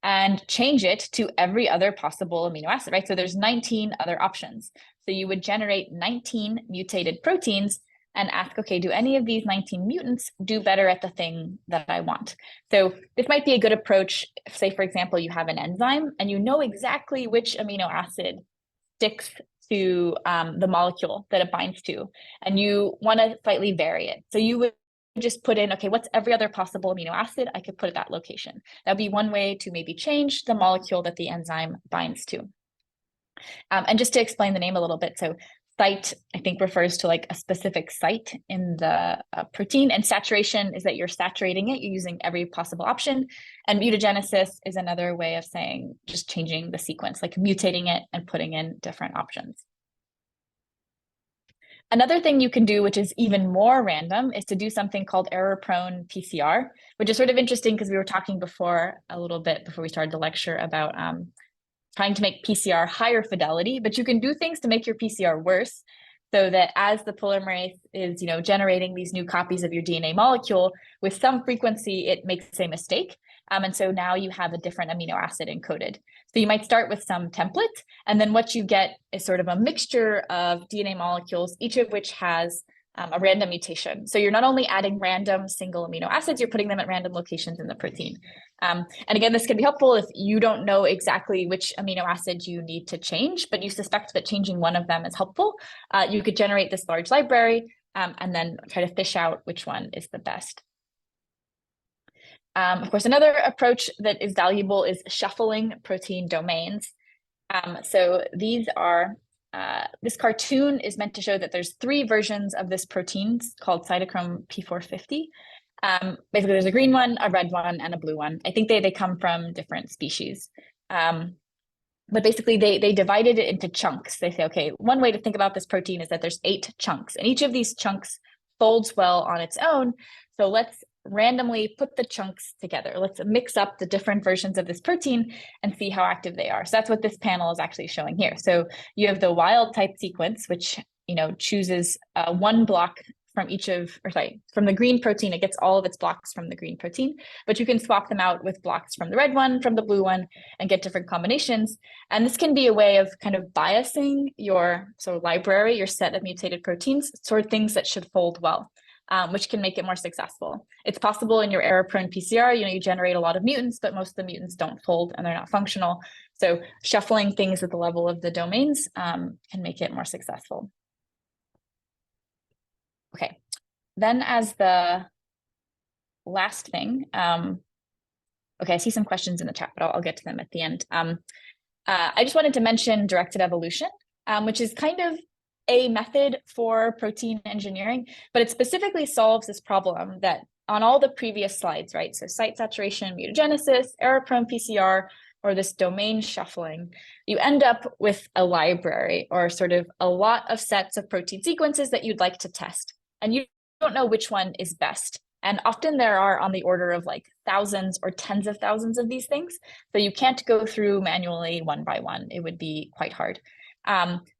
S1: and change it to every other possible amino acid, right? So there's 19 other options. So you would generate 19 mutated proteins and ask, okay, do any of these 19 mutants do better at the thing that I want? So this might be a good approach. Say, for example, you have an enzyme and you know exactly which amino acid sticks to the molecule that it binds to, and you want to slightly vary it. So you would just put in, okay, what's every other possible amino acid I could put at that location? That'd be one way to maybe change the molecule that the enzyme binds to. And just to explain the name a little bit, so site, I think, refers to like a specific site in the protein, and saturation is that you're saturating it, you're using every possible option. And mutagenesis is another way of saying just changing the sequence, like mutating it and putting in different options. Another thing you can do, which is even more random, is to do something called error-prone PCR, which is sort of interesting because we were talking before a little bit before we started the lecture about trying to make PCR higher fidelity, but you can do things to make your PCR worse, so that as the polymerase is, generating these new copies of your DNA molecule, with some frequency, it makes a mistake. And so now you have a different amino acid encoded. So you might start with some template, and then what you get is sort of a mixture of DNA molecules, each of which has a random mutation. So you're not only adding random single amino acids, you're putting them at random locations in the protein. And again, this can be helpful if you don't know exactly which amino acid you need to change, but you suspect that changing one of them is helpful. You could generate this large library and then try to fish out which one is the best. Of course, another approach that is valuable is shuffling protein domains. So these are, this cartoon is meant to show that there's 3 versions of this protein called cytochrome P450. Basically, there's a green one, a red one, and a blue one. I think they come from different species. But basically, they divided it into chunks. They say, okay, one way to think about this protein is that there's 8 chunks, and each of these chunks folds well on its own. So let's randomly put the chunks together. Let's mix up the different versions of this protein and see how active they are. So that's what this panel is actually showing here. So you have the wild type sequence, which chooses one block from from the green protein. It gets all of its blocks from the green protein, but you can swap them out with blocks from the red one, from the blue one, and get different combinations. And this can be a way of kind of biasing your library, your set of mutated proteins toward things that should fold well. Which can make it more successful. It's possible in your error-prone PCR, you generate a lot of mutants, but most of the mutants don't fold and they're not functional. So shuffling things at the level of the domains can make it more successful. Okay, then as the last thing, okay, I see some questions in the chat, but I'll get to them at the end. I just wanted to mention directed evolution, which is kind of a method for protein engineering, but it specifically solves this problem that on all the previous slides, right? So site saturation, mutagenesis, error-prone PCR, or this domain shuffling, you end up with a library or sort of a lot of sets of protein sequences that you'd like to test. And you don't know which one is best. And often there are on the order of like thousands or tens of thousands of these things. So you can't go through manually one by one. It would be quite hard.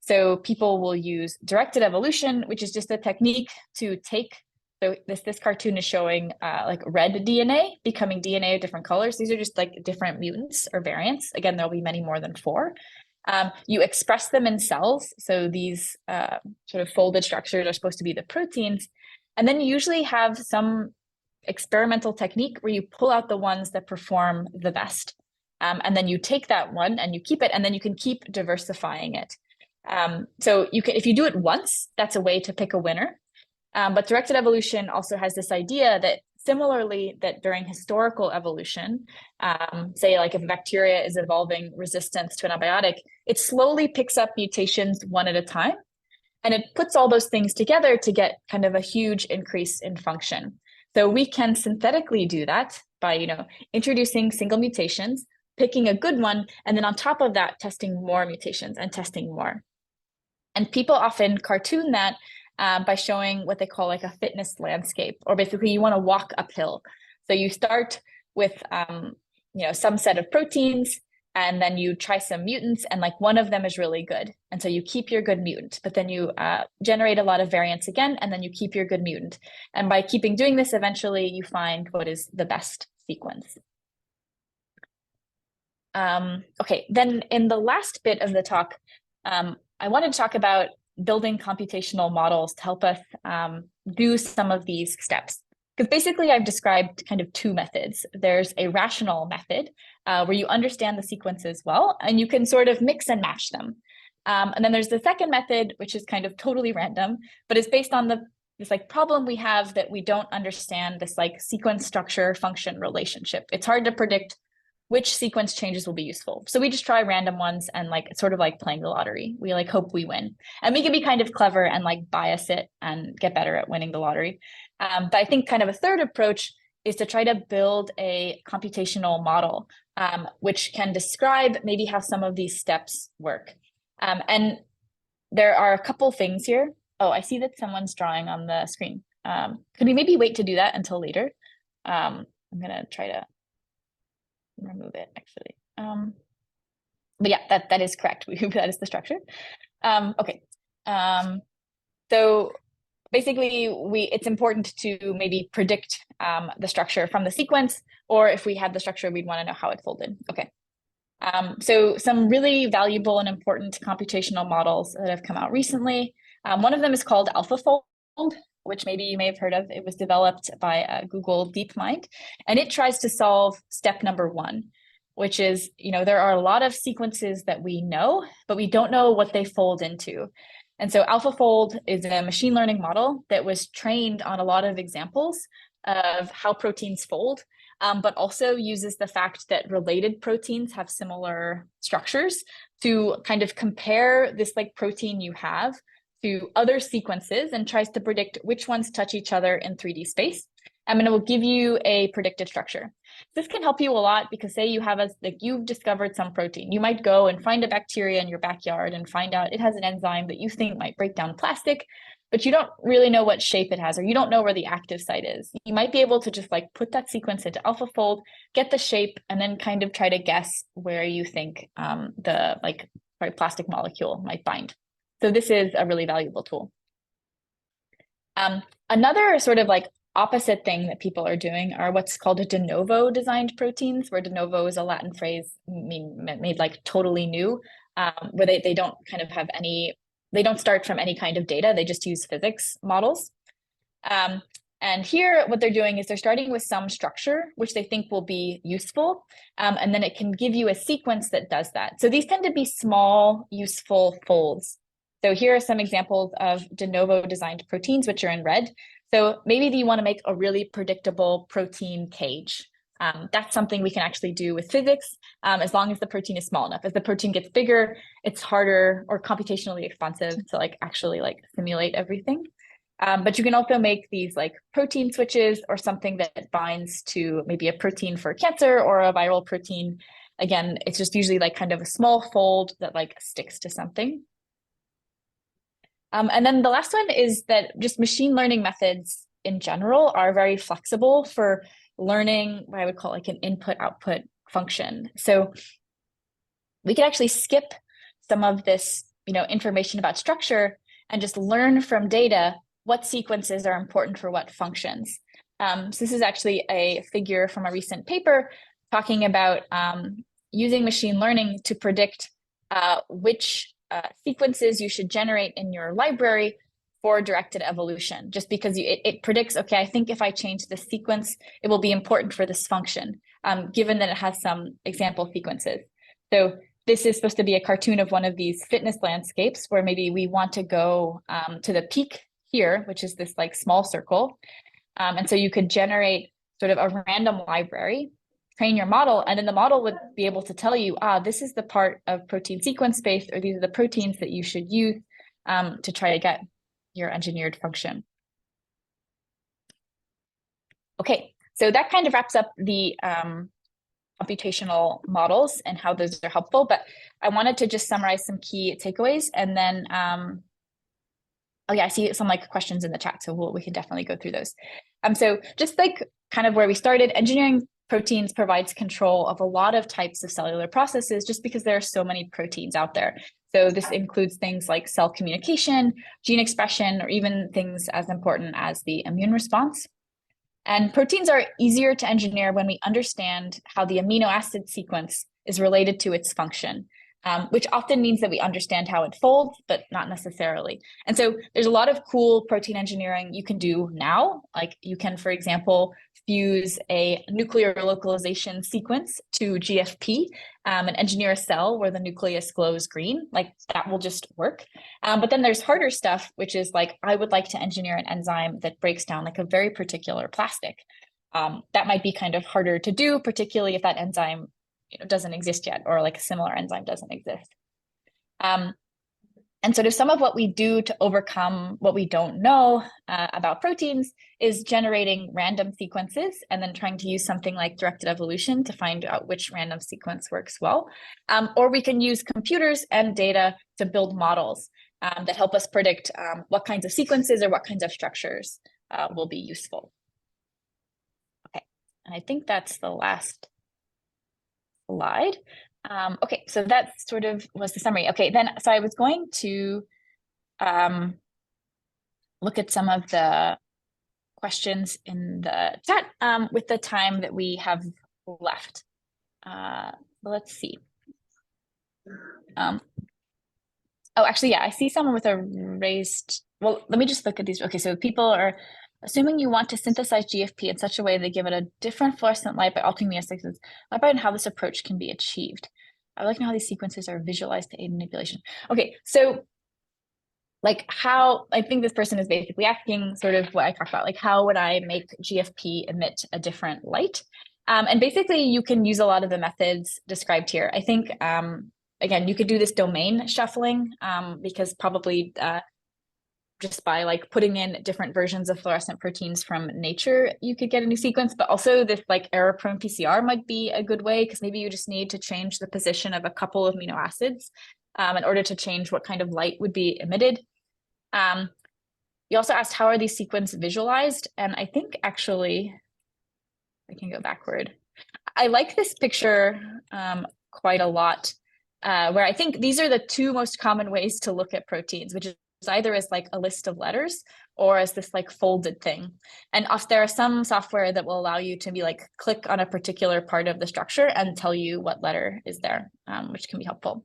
S1: So people will use directed evolution, which is just a technique to take, so this cartoon is showing like red DNA becoming DNA of different colors. These are just like different mutants or variants. Again, there'll be many more than 4. You express them in cells. So these sort of folded structures are supposed to be the proteins. And then you usually have some experimental technique where you pull out the ones that perform the best. And then you take that one and you keep it, and then you can keep diversifying it. So you can, if you do it once, that's a way to pick a winner. But directed evolution also has this idea that similarly, that during historical evolution, say like if a bacteria is evolving resistance to an antibiotic, it slowly picks up mutations one at a time. And it puts all those things together to get kind of a huge increase in function. So we can synthetically do that by, introducing single mutations, picking a good one, and then on top of that, testing more mutations and testing more. And people often cartoon that by showing what they call like a fitness landscape, or basically you want to walk uphill. So you start with, some set of proteins, and then you try some mutants, and like one of them is really good. And so you keep your good mutant, but then you generate a lot of variants again, and then you keep your good mutant. And by doing this, eventually you find what is the best sequence. Okay, then in the last bit of the talk, I wanted to talk about building computational models to help us do some of these steps. Because basically I've described kind of 2 methods. There's a rational method where you understand the sequences well, and you can sort of mix and match them. And then there's the second method, which is kind of totally random, but it's based on this like problem we have that we don't understand this like sequence structure function relationship. It's hard to predict which sequence changes will be useful. So we just try random ones, and like it's sort of like playing the lottery. We like hope we win. And we can be kind of clever and like bias it and get better at winning the lottery. But I think kind of a third approach is to try to build a computational model, which can describe maybe how some of these steps work. And there are a couple things here. Oh, I see that someone's drawing on the screen. Could we maybe wait to do that until later? I'm gonna try to remove it actually. But yeah, that is correct. That is the structure. Okay. So basically it's important to maybe predict the structure from the sequence, or if we had the structure, we'd want to know how it folded. Okay. So some really valuable and important computational models that have come out recently. One of them is called AlphaFold. which maybe you may have heard of. It was developed by Google DeepMind, and it tries to solve step number 1, which is, there are a lot of sequences that we know, but we don't know what they fold into. And so AlphaFold is a machine learning model that was trained on a lot of examples of how proteins fold, but also uses the fact that related proteins have similar structures to kind of compare this protein you have to other sequences and tries to predict which ones touch each other in 3D space. And it will give you a predicted structure. This can help you a lot because say you have you've discovered some protein. You might go and find a bacteria in your backyard and find out it has an enzyme that you think might break down plastic, but you don't really know what shape it has, or you don't know where the active site is. You might be able to just put that sequence into AlphaFold, get the shape, and then kind of try to guess where you think the plastic molecule might bind. So this is a really valuable tool. Another sort of opposite thing that people are doing are what's called de novo designed proteins, where de novo is a Latin phrase made totally new, where they don't kind of have they don't start from any kind of data, they just use physics models. And here what they're doing is they're starting with some structure, which they think will be useful, and then it can give you a sequence that does that. So these tend to be small, useful folds. So here are some examples of de novo designed proteins, which are in red. So maybe you want to make a really predictable protein cage. That's something we can actually do with physics, as long as the protein is small enough. As the protein gets bigger, it's harder or computationally expensive to actually simulate everything. But you can also make these protein switches or something that binds to maybe a protein for cancer or a viral protein. Again, it's just usually kind of a small fold that sticks to something. And then the last one is that just machine learning methods in general are very flexible for learning what I would call an input-output function. So we could actually skip some of this, information about structure and just learn from data what sequences are important for what functions. So this is actually a figure from a recent paper talking about using machine learning to predict which sequences you should generate in your library for directed evolution, just because it predicts, okay, I think if I change this sequence, it will be important for this function, given that it has some example sequences. So this is supposed to be a cartoon of one of these fitness landscapes where maybe we want to go to the peak here, which is this small circle. And so you could generate sort of a random library, train your model, and then the model would be able to tell you, this is the part of protein sequence space, or these are the proteins that you should use to try to get your engineered function. Okay, so that kind of wraps up the computational models and how those are helpful, but I wanted to just summarize some key takeaways, and then, oh yeah, I see some questions in the chat, so we can definitely go through those. So just kind of where we started, engineering proteins provides control of a lot of types of cellular processes just because there are so many proteins out there. So this includes things like cell communication, gene expression, or even things as important as the immune response. And proteins are easier to engineer when we understand how the amino acid sequence is related to its function, which often means that we understand how it folds, but not necessarily. And so there's a lot of cool protein engineering you can do now. You can, for example, fuse a nuclear localization sequence to GFP and engineer a cell where the nucleus glows green. That will just work. But then there's harder stuff, which is I would like to engineer an enzyme that breaks down a very particular plastic. That might be kind of harder to do, particularly if that enzyme doesn't exist yet, or a similar enzyme doesn't exist. And sort of some of what we do to overcome what we don't know about proteins is generating random sequences and then trying to use something like directed evolution to find out which random sequence works well. Or we can use computers and data to build models that help us predict what kinds of sequences or what kinds of structures will be useful. Okay, and I think that's the last slide. Okay, so that sort of was the summary. Okay, then, so I was going to look at some of the questions in the chat with the time that we have left. Let's see. Oh, actually, yeah, I see someone with a raised well, let me just look at these. Okay, so people are assuming you want to synthesize GFP in such a way they give it a different fluorescent light by altering the S6s. Elaborate on how this approach can be achieved. I would like to know how these sequences are visualized to aid manipulation. Okay, so like how, I think this person is basically asking sort of what I talked about, like how would I make GFP emit a different light? And basically you can use a lot of the methods described here. I think, again, you could do this domain shuffling because probably just by like putting in different versions of fluorescent proteins from nature, you could get a new sequence, but also this like error-prone PCR might be a good way because maybe you just need to change the position of a couple of amino acids in order to change what kind of light would be emitted. You also asked, how are these sequences visualized? And I think actually, I can go backward. I like this picture quite a lot, where I think these are the two most common ways to look at proteins, which is either as like a list of letters or as this like folded thing. And there are some software that will allow you to be like click on a particular part of the structure and tell you what letter is there, which can be helpful.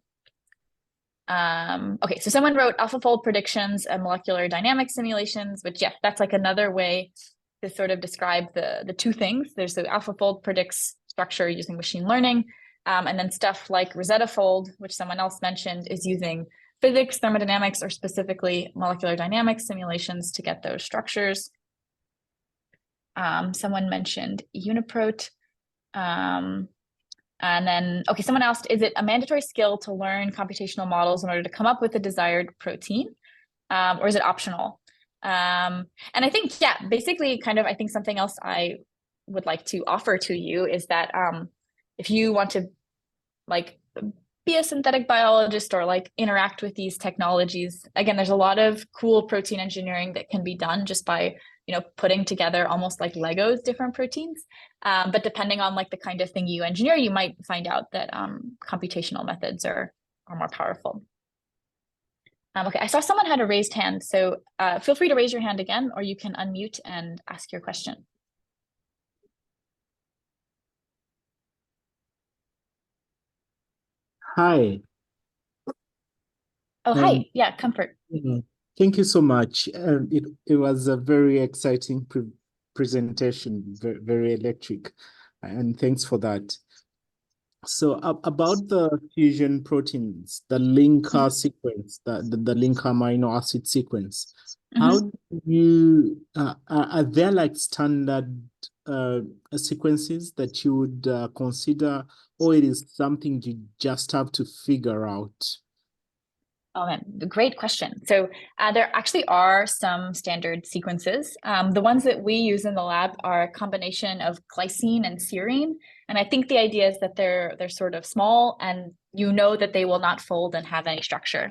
S1: Okay, so someone wrote AlphaFold predictions and molecular dynamics simulations, which that's like another way to sort of describe the two things. There's the AlphaFold predicts structure using machine learning, and then stuff like Rosetta Fold, which someone else mentioned, is using physics, thermodynamics, or specifically molecular dynamics simulations to get those structures. Someone mentioned Uniprot. And then, okay, someone asked, is it a mandatory skill to learn computational models in order to come up with the desired protein, or is it optional? And I think, basically kind of, I think something else I would like to offer to you is that if you want to like be a synthetic biologist or like interact with these technologies, again, there's a lot of cool protein engineering that can be done just by putting together almost like Legos different proteins. But depending on like the kind of thing you engineer, you might find out that computational methods are more powerful. Okay, I saw someone had a raised hand, so feel free to raise your hand again, or you can unmute and ask your question.
S5: Hi.
S1: Oh, hi. Yeah, Comfort.
S5: Thank you so much. It was a very exciting presentation, very electric, and thanks for that. So about the fusion proteins, the linker sequence, the linker amino acid sequence, how do you, are there like standard sequences that you would consider, or it is something you just have to figure out?
S1: Oh man, great question. So there actually are some standard sequences. The ones that we use in the lab are a combination of glycine and serine. And I think the idea is that they're sort of small and that they will not fold and have any structure.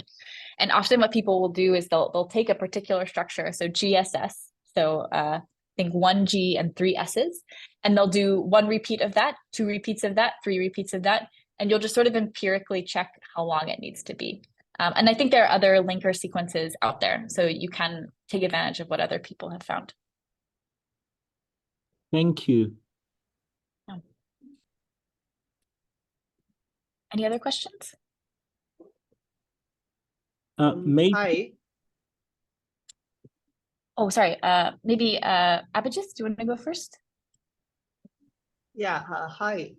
S1: And often what people will do is they'll take a particular structure, so GSS, so I think 1 G and 3 S's, and they'll do 1 repeat of that, 2 repeats of that, 3 repeats of that, and you'll just sort of empirically check how long it needs to be. And I think there are other linker sequences out there, so you can take advantage of what other people have found.
S5: Thank you.
S1: Yeah. Any other questions?
S5: Maybe.
S6: Hi.
S1: Oh, sorry. Maybe Abhijit, do you want to go first?
S6: Yeah. Hi.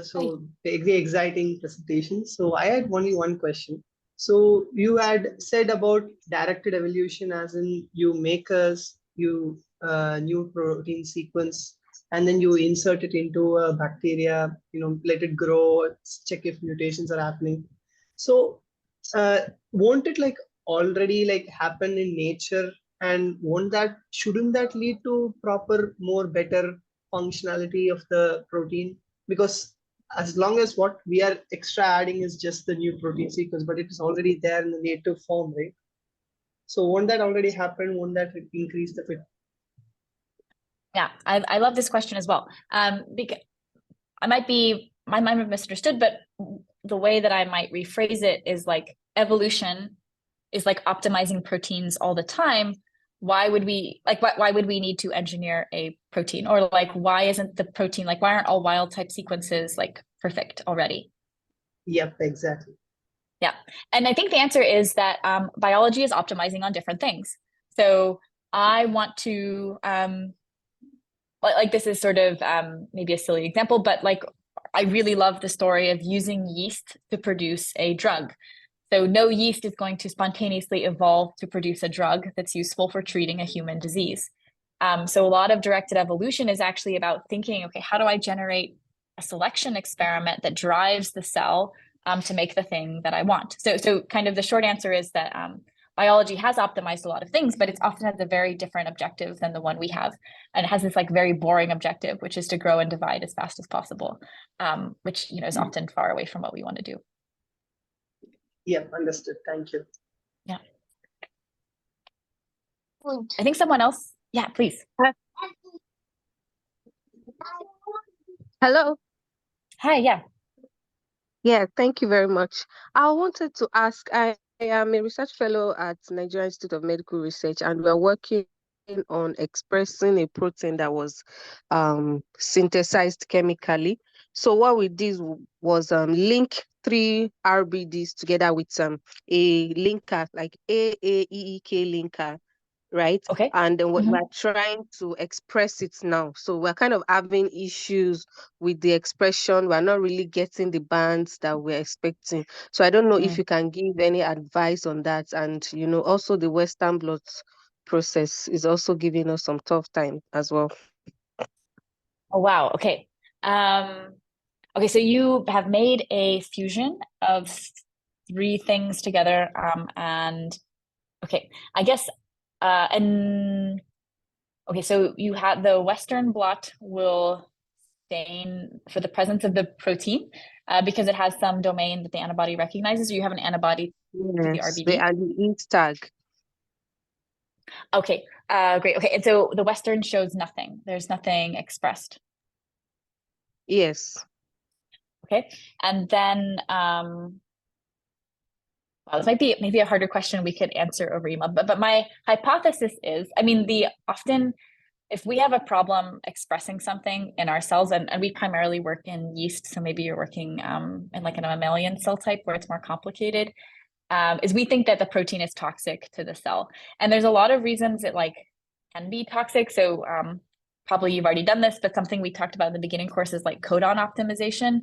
S6: So very exciting presentation. So I had only one question. So you had said about directed evolution, as in you make a new protein sequence and then you insert it into a bacteria, let it grow, check if mutations are happening. So won't it like already like happen in nature, and shouldn't that lead to better functionality of the protein? Because as long as what we are extra adding is just the new protein sequence, but it is already there in the native form, right? So won't that already happen? Won't that increase the fit?
S1: Yeah, I love this question as well. Because I might have misunderstood, but the way that I might rephrase it is like evolution is like optimizing proteins all the time. Why would we need to engineer a protein? Or like, why isn't the protein, like, why aren't all wild type sequences like perfect already?
S6: Yep, exactly.
S1: Yeah. And I think the answer is that biology is optimizing on different things. So I want to, like this is sort of maybe a silly example, but like I really love the story of using yeast to produce a drug. So no yeast is going to spontaneously evolve to produce a drug that's useful for treating a human disease. So a lot of directed evolution is actually about thinking, okay, how do I generate a selection experiment that drives the cell to make the thing that I want? So kind of the short answer is that biology has optimized a lot of things, but it's often has a very different objective than the one we have. And it has this like very boring objective, which is to grow and divide as fast as possible, which, you know, is often far away from what we want to do.
S6: Yeah, understood. Thank you.
S1: Yeah. I think someone else. Yeah, please.
S7: Hello.
S1: Hi, yeah.
S7: Yeah, thank you very much. I wanted to ask, I am a research fellow at Nigerian Institute of Medical Research, and we're working on expressing a protein that was synthesized chemically. So what we did was link 3 RBDs together with a linker, like AAEEK linker, right?
S1: Okay.
S7: And then we're trying to express it now. So we're kind of having issues with the expression. We're not really getting the bands that we're expecting. So I don't know if you can give any advice on that. And, you know, also the Western blot process is also giving us some tough time as well.
S1: Oh, wow. Okay. Okay, so you have made a fusion of 3 things together. And okay, I guess, and okay, so you have the Western blot will stain for the presence of the protein because it has some domain that the antibody recognizes. So you have an antibody to the
S7: Yes,
S1: RBD.
S7: the int tag.
S1: Okay, great. Okay, and so the Western shows nothing. There's nothing expressed.
S7: Yes.
S1: Okay, and then well, this might be maybe a harder question we could answer over email, but my hypothesis is, I mean, often if we have a problem expressing something in our cells, and we primarily work in yeast, so maybe you're working in like a mammalian cell type where it's more complicated, is we think that the protein is toxic to the cell. And there's a lot of reasons it like can be toxic. So probably you've already done this, but something we talked about in the beginning course is like codon optimization.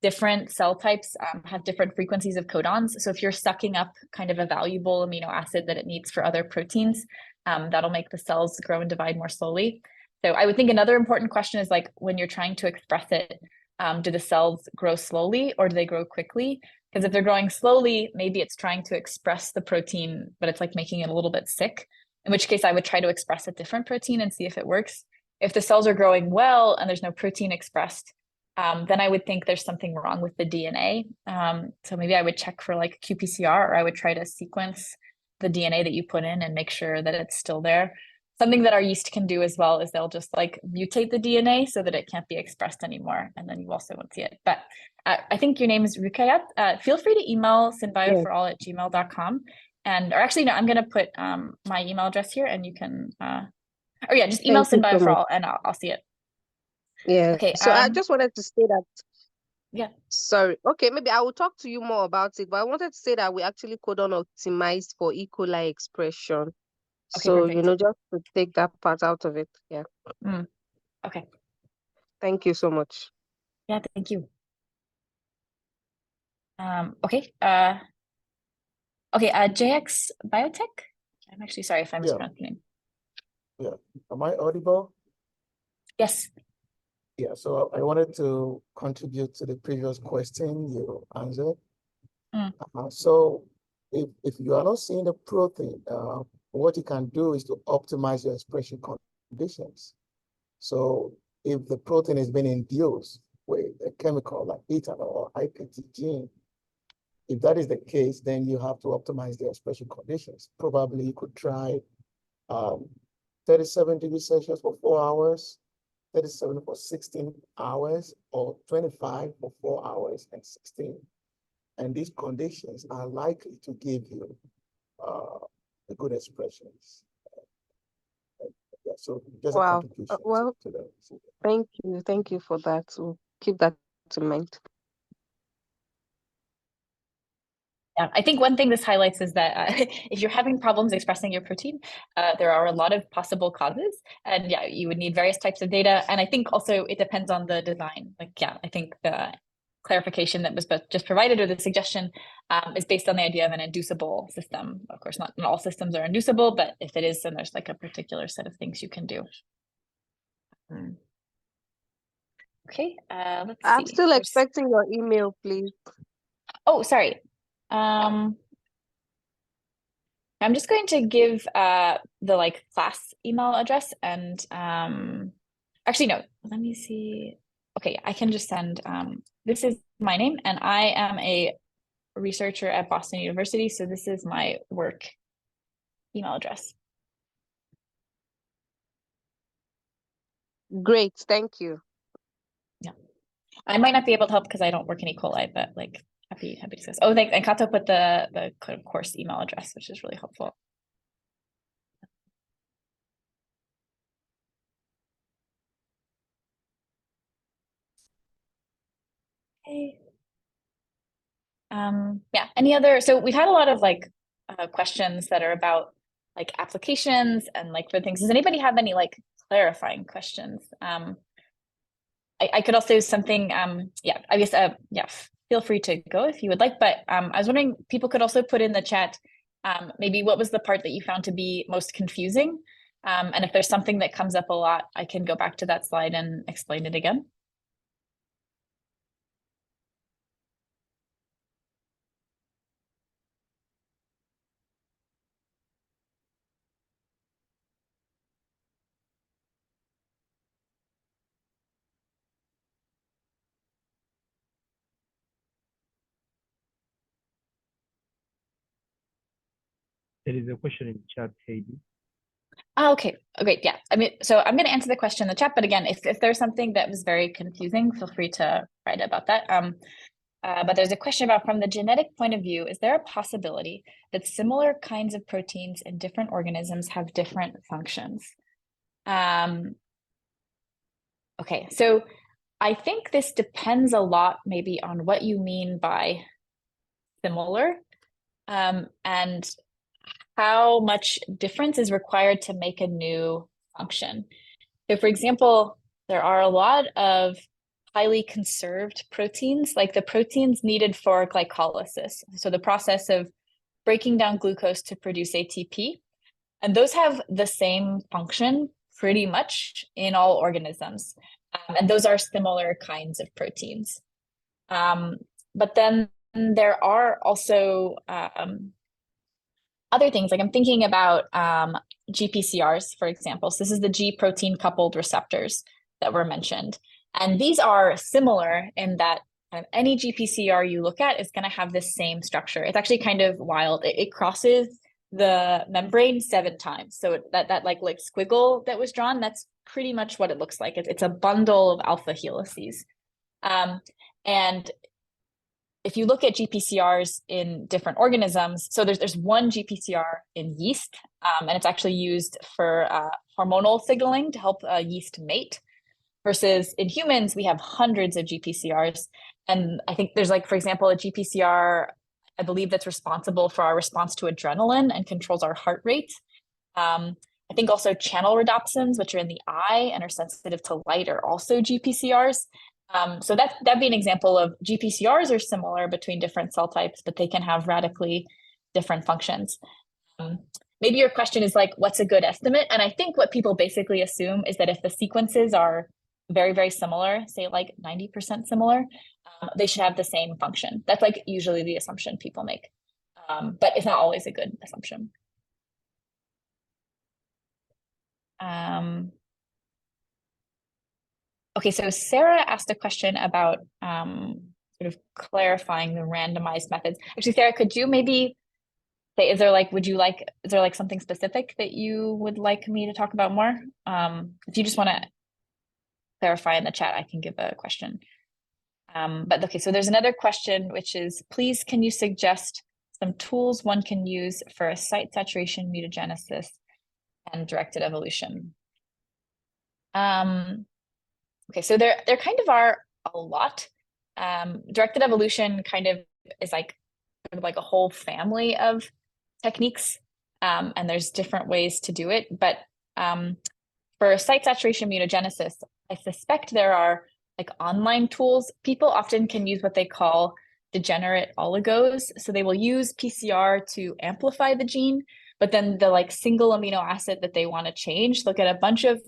S1: Different cell types have different frequencies of codons. So if you're sucking up kind of a valuable amino acid that it needs for other proteins, that'll make the cells grow and divide more slowly. So I would think another important question is like when you're trying to express it, do the cells grow slowly or do they grow quickly? Because if they're growing slowly, maybe it's trying to express the protein, but it's like making it a little bit sick, in which case I would try to express a different protein and see if it works. If the cells are growing well and there's no protein expressed, then I would think there's something wrong with the DNA. So maybe I would check for like qPCR, or I would try to sequence the DNA that you put in and make sure that it's still there. Something that our yeast can do as well is they'll just like mutate the DNA so that it can't be expressed anymore. And then you also won't see it. But I think your name is Rukayat. Feel free to email SynBio4All@gmail.com. Or actually, no, I'm going to put my email address here and you can, or yeah, just email SynBio4All and I'll see it.
S7: Yeah.
S1: Okay.
S7: So I just wanted to say that.
S1: Yeah.
S7: Sorry. Okay, maybe I will talk to you more about it, but I wanted to say that we actually codon optimized for E. coli expression.
S1: Okay,
S7: so,
S1: perfect.
S7: you know, just to take that part out of it. Yeah.
S1: Okay.
S7: Thank you so much.
S1: Yeah, thank you. Okay. Okay, JX Biotech. I'm actually sorry if I mispronounced the name.
S8: Yeah. Am I audible?
S1: Yes.
S8: Yeah, so I wanted to contribute to the previous question you answered. So if you are not seeing the protein, what you can do is to optimize your expression conditions. So if the protein is being induced with a chemical like beta or IPT gene, if that is the case, then you have to optimize the expression conditions. Probably you could try 37 degrees Celsius for 4 hours, 37 for 16 hours, or 25 for 4 hours and 16. And these conditions are likely to give you a good expressions. Yeah, so just a contribution
S7: well,
S8: to the
S7: thank you for that. We'll keep that in mind.
S1: Yeah, I think one thing this highlights is that if you're having problems expressing your protein, there are a lot of possible causes. And yeah, you would need various types of data. And I think also it depends on the design. Like, yeah, I think the clarification that was just provided, or the suggestion, is based on the idea of an inducible system. Of course, not all systems are inducible, but if it is, then there's like a particular set of things you can do. Okay, let's
S7: I'm
S1: see.
S7: still expecting your email, please.
S1: Oh, sorry. I'm just going to give the like class email address, and actually no, let me see. Okay, I can just send this is my name, and I am a researcher at Boston University, so this is my work email address.
S7: Great, thank you.
S1: Yeah, I might not be able to help because I don't work in E. coli, but like happy to discuss. Oh, thanks. And Kato put the course email address, which is really helpful. Okay. Yeah, any other, so we've had a lot of like questions that are about like applications and like for things. Does anybody have any like clarifying questions? I could also do something, yeah, I guess, yeah, feel free to go if you would like, but I was wondering, people could also put in the chat, maybe what was the part that you found to be most confusing? And if there's something that comes up a lot, I can go back to that slide and explain it again.
S4: There is a question in the chat, Heidi.
S1: Oh, okay, great, yeah. I mean, so I'm going to answer the question in the chat, but again, if there's something that was very confusing, feel free to write about that. But there's a question about, from the genetic point of view, is there a possibility that similar kinds of proteins in different organisms have different functions? Okay, so I think this depends a lot maybe on what you mean by similar, and how much difference is required to make a new function. So for example, there are a lot of highly conserved proteins, like the proteins needed for glycolysis. So the process of breaking down glucose to produce ATP. And those have the same function pretty much in all organisms. And those are similar kinds of proteins. But then there are also other things, like I'm thinking about GPCRs, for example. So this is the G protein coupled receptors that were mentioned. And these are similar in that any GPCR you look at is going to have the same structure. It's actually kind of wild. It crosses the membrane 7 times. So that like squiggle that was drawn, that's pretty much what it looks like. It's a bundle of alpha helices. And if you look at GPCRs in different organisms, so there's one GPCR in yeast, and it's actually used for hormonal signaling to help yeast mate, versus in humans, we have hundreds of GPCRs. And I think there's like, for example, a GPCR, I believe, that's responsible for our response to adrenaline and controls our heart rate. I think also channel rhodopsins, which are in the eye and are sensitive to light, are also GPCRs. So that'd be an example of GPCRs are similar between different cell types, but they can have radically different functions. Maybe your question is like, what's a good estimate? And I think what people basically assume is that if the sequences are very, very similar, say like 90% similar, they should have the same function. That's like usually the assumption people make, but it's not always a good assumption. Okay, so Sarah asked a question about sort of clarifying the randomized methods. Actually, Sarah, could you maybe say, is there like something specific that you would like me to talk about more? If you just want to clarify in the chat, I can give a question. But okay, so there's another question, which is, please, can you suggest some tools one can use for a site saturation mutagenesis and directed evolution? Okay, so there kind of are a lot. Directed evolution kind of is like sort of like a whole family of techniques, and there's different ways to do it. But for site saturation mutagenesis, I suspect there are like online tools. People often can use what they call degenerate oligos. So they will use PCR to amplify the gene, but then the like single amino acid that they want to change, they'll get a bunch of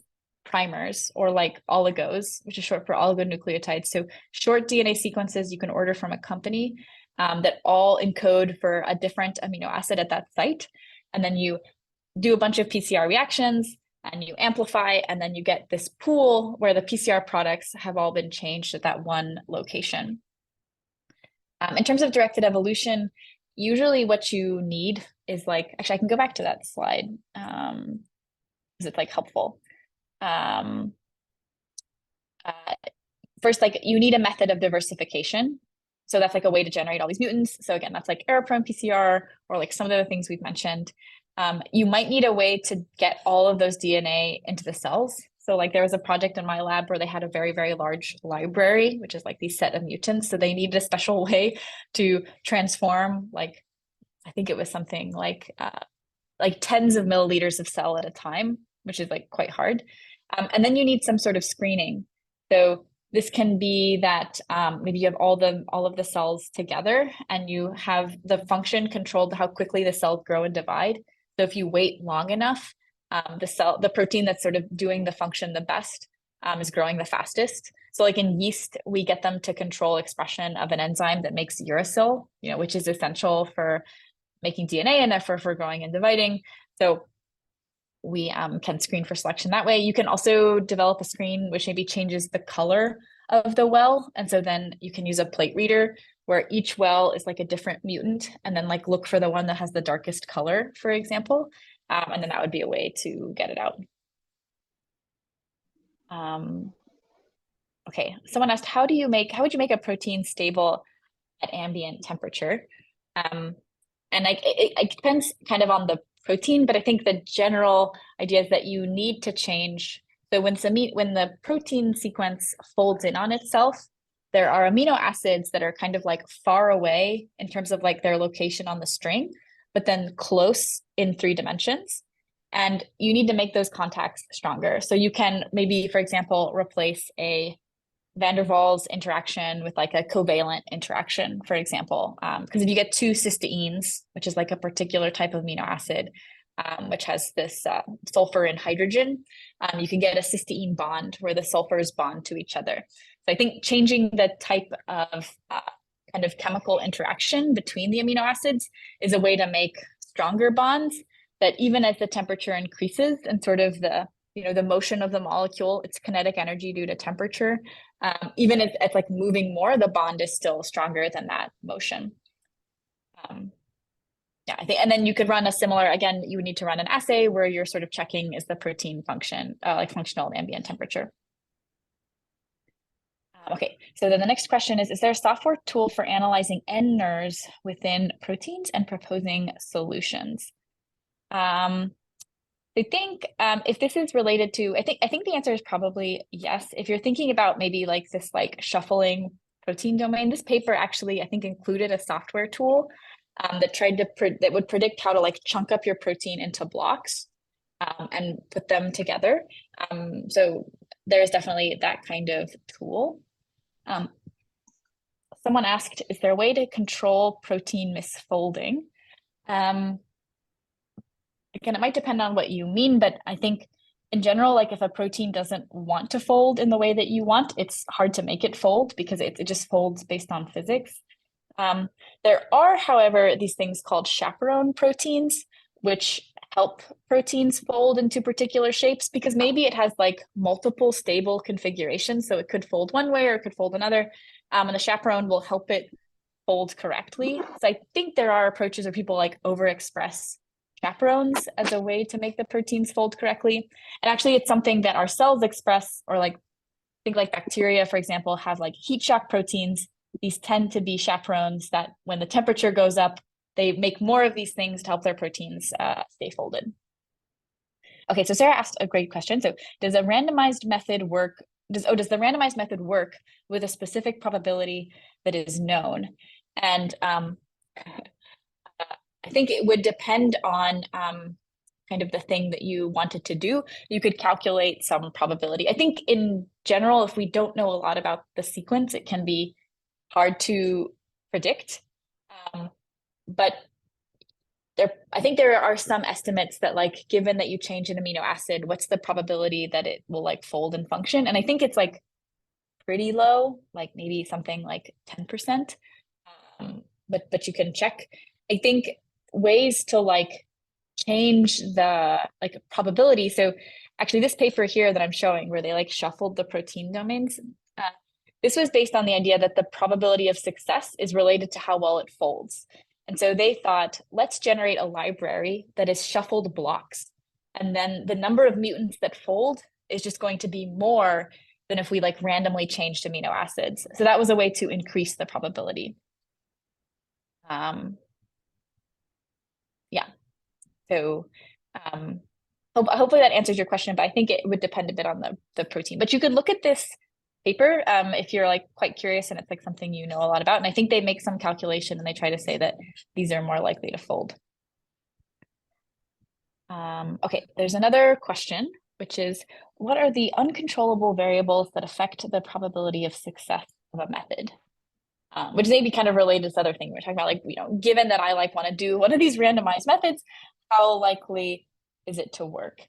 S1: primers or like oligos, which is short for oligonucleotides. So short DNA sequences you can order from a company that all encode for a different amino acid at that site. And then you do a bunch of PCR reactions and you amplify, and then you get this pool where the PCR products have all been changed at that one location. In terms of directed evolution, usually what you need is like, actually I can go back to that slide because it's like helpful. First, like you need a method of diversification. So that's like a way to generate all these mutants. So again, that's like error-prone PCR or like some of the things we've mentioned. You might need a way to get all of those DNA into the cells. So like there was a project in my lab where they had a very, very large library, which is like these set of mutants. So they needed a special way to transform, like, I think it was something like tens of milliliters of cell at a time, which is like quite hard. And then you need some sort of screening. So this can be that maybe you have all of the cells together and you have the function controlled how quickly the cells grow and divide. So if you wait long enough, the protein that's sort of doing the function the best is growing the fastest. So like in yeast, we get them to control expression of an enzyme that makes uracil, which is essential for making DNA and therefore for growing and dividing. So we can screen for selection that way. You can also develop a screen which maybe changes the color of the well. And so then you can use a plate reader where each well is like a different mutant and then like look for the one that has the darkest color, for example. And then that would be a way to get it out. Okay, someone asked, how would you make a protein stable at ambient temperature? And like it depends kind of on the protein, but I think the general idea is that you need to change. So when the protein sequence folds in on itself, there are amino acids that are kind of like far away in terms of like their location on the string, but then close in 3 dimensions. And you need to make those contacts stronger. So you can maybe, for example, replace a van der Waals interaction with like a covalent interaction, for example, because if you get 2 cysteines, which is like a particular type of amino acid, which has this sulfur and hydrogen, you can get a cysteine bond where the sulfurs bond to each other. So I think changing the type of kind of chemical interaction between the amino acids is a way to make stronger bonds that even as the temperature increases and sort of the motion of the molecule, its kinetic energy due to temperature, even if it's like moving more, the bond is still stronger than that motion. Yeah, I think, and then you could run a similar, again, you would need to run an assay where you're sort of checking is the protein function, like functional at ambient temperature. Okay, so then the next question is there a software tool for analyzing NNERs within proteins and proposing solutions? I think if this is related to, I think the answer is probably yes. If you're thinking about maybe like this like shuffling protein domain, this paper actually I think included a software tool that would predict how to like chunk up your protein into blocks and put them together. So there's definitely that kind of tool. Someone asked, is there a way to control protein misfolding? Again, it might depend on what you mean, but I think in general, like if a protein doesn't want to fold in the way that you want, it's hard to make it fold because it just folds based on physics. There are, however, these things called chaperone proteins, which help proteins fold into particular shapes because maybe it has like multiple stable configurations. So it could fold one way or it could fold another. And the chaperone will help it fold correctly. So I think there are approaches where people like overexpress chaperones as a way to make the proteins fold correctly. And actually it's something that our cells express, or like think like bacteria, for example, have like heat shock proteins. These tend to be chaperones that when the temperature goes up, they make more of these things to help their proteins stay folded. Okay, so Sarah asked a great question. So does the randomized method work? Does the randomized method work with a specific probability that is known? And I think it would depend on kind of the thing that you wanted to do. You could calculate some probability. I think in general, if we don't know a lot about the sequence, it can be hard to predict. But I think there are some estimates that, like, given that you change an amino acid, what's the probability that it will like fold and function? And I think it's like pretty low, like maybe something like 10%. But you can check. I think ways to like change the like probability. So actually this paper here that I'm showing where they like shuffled the protein domains, this was based on the idea that the probability of success is related to how well it folds. And so they thought, let's generate a library that is shuffled blocks. And then the number of mutants that fold is just going to be more than if we like randomly changed amino acids. So that was a way to increase the probability. Yeah. So hopefully that answers your question, but I think it would depend a bit on the protein. But you could look at this paper if you're like quite curious and it's like something you know a lot about. And I think they make some calculation and they try to say that these are more likely to fold. Okay, there's another question, which is, what are the uncontrollable variables that affect the probability of success of a method? Which may be kind of related to this other thing we're talking about, like, you know, given that I like want to do one of these randomized methods, how likely is it to work?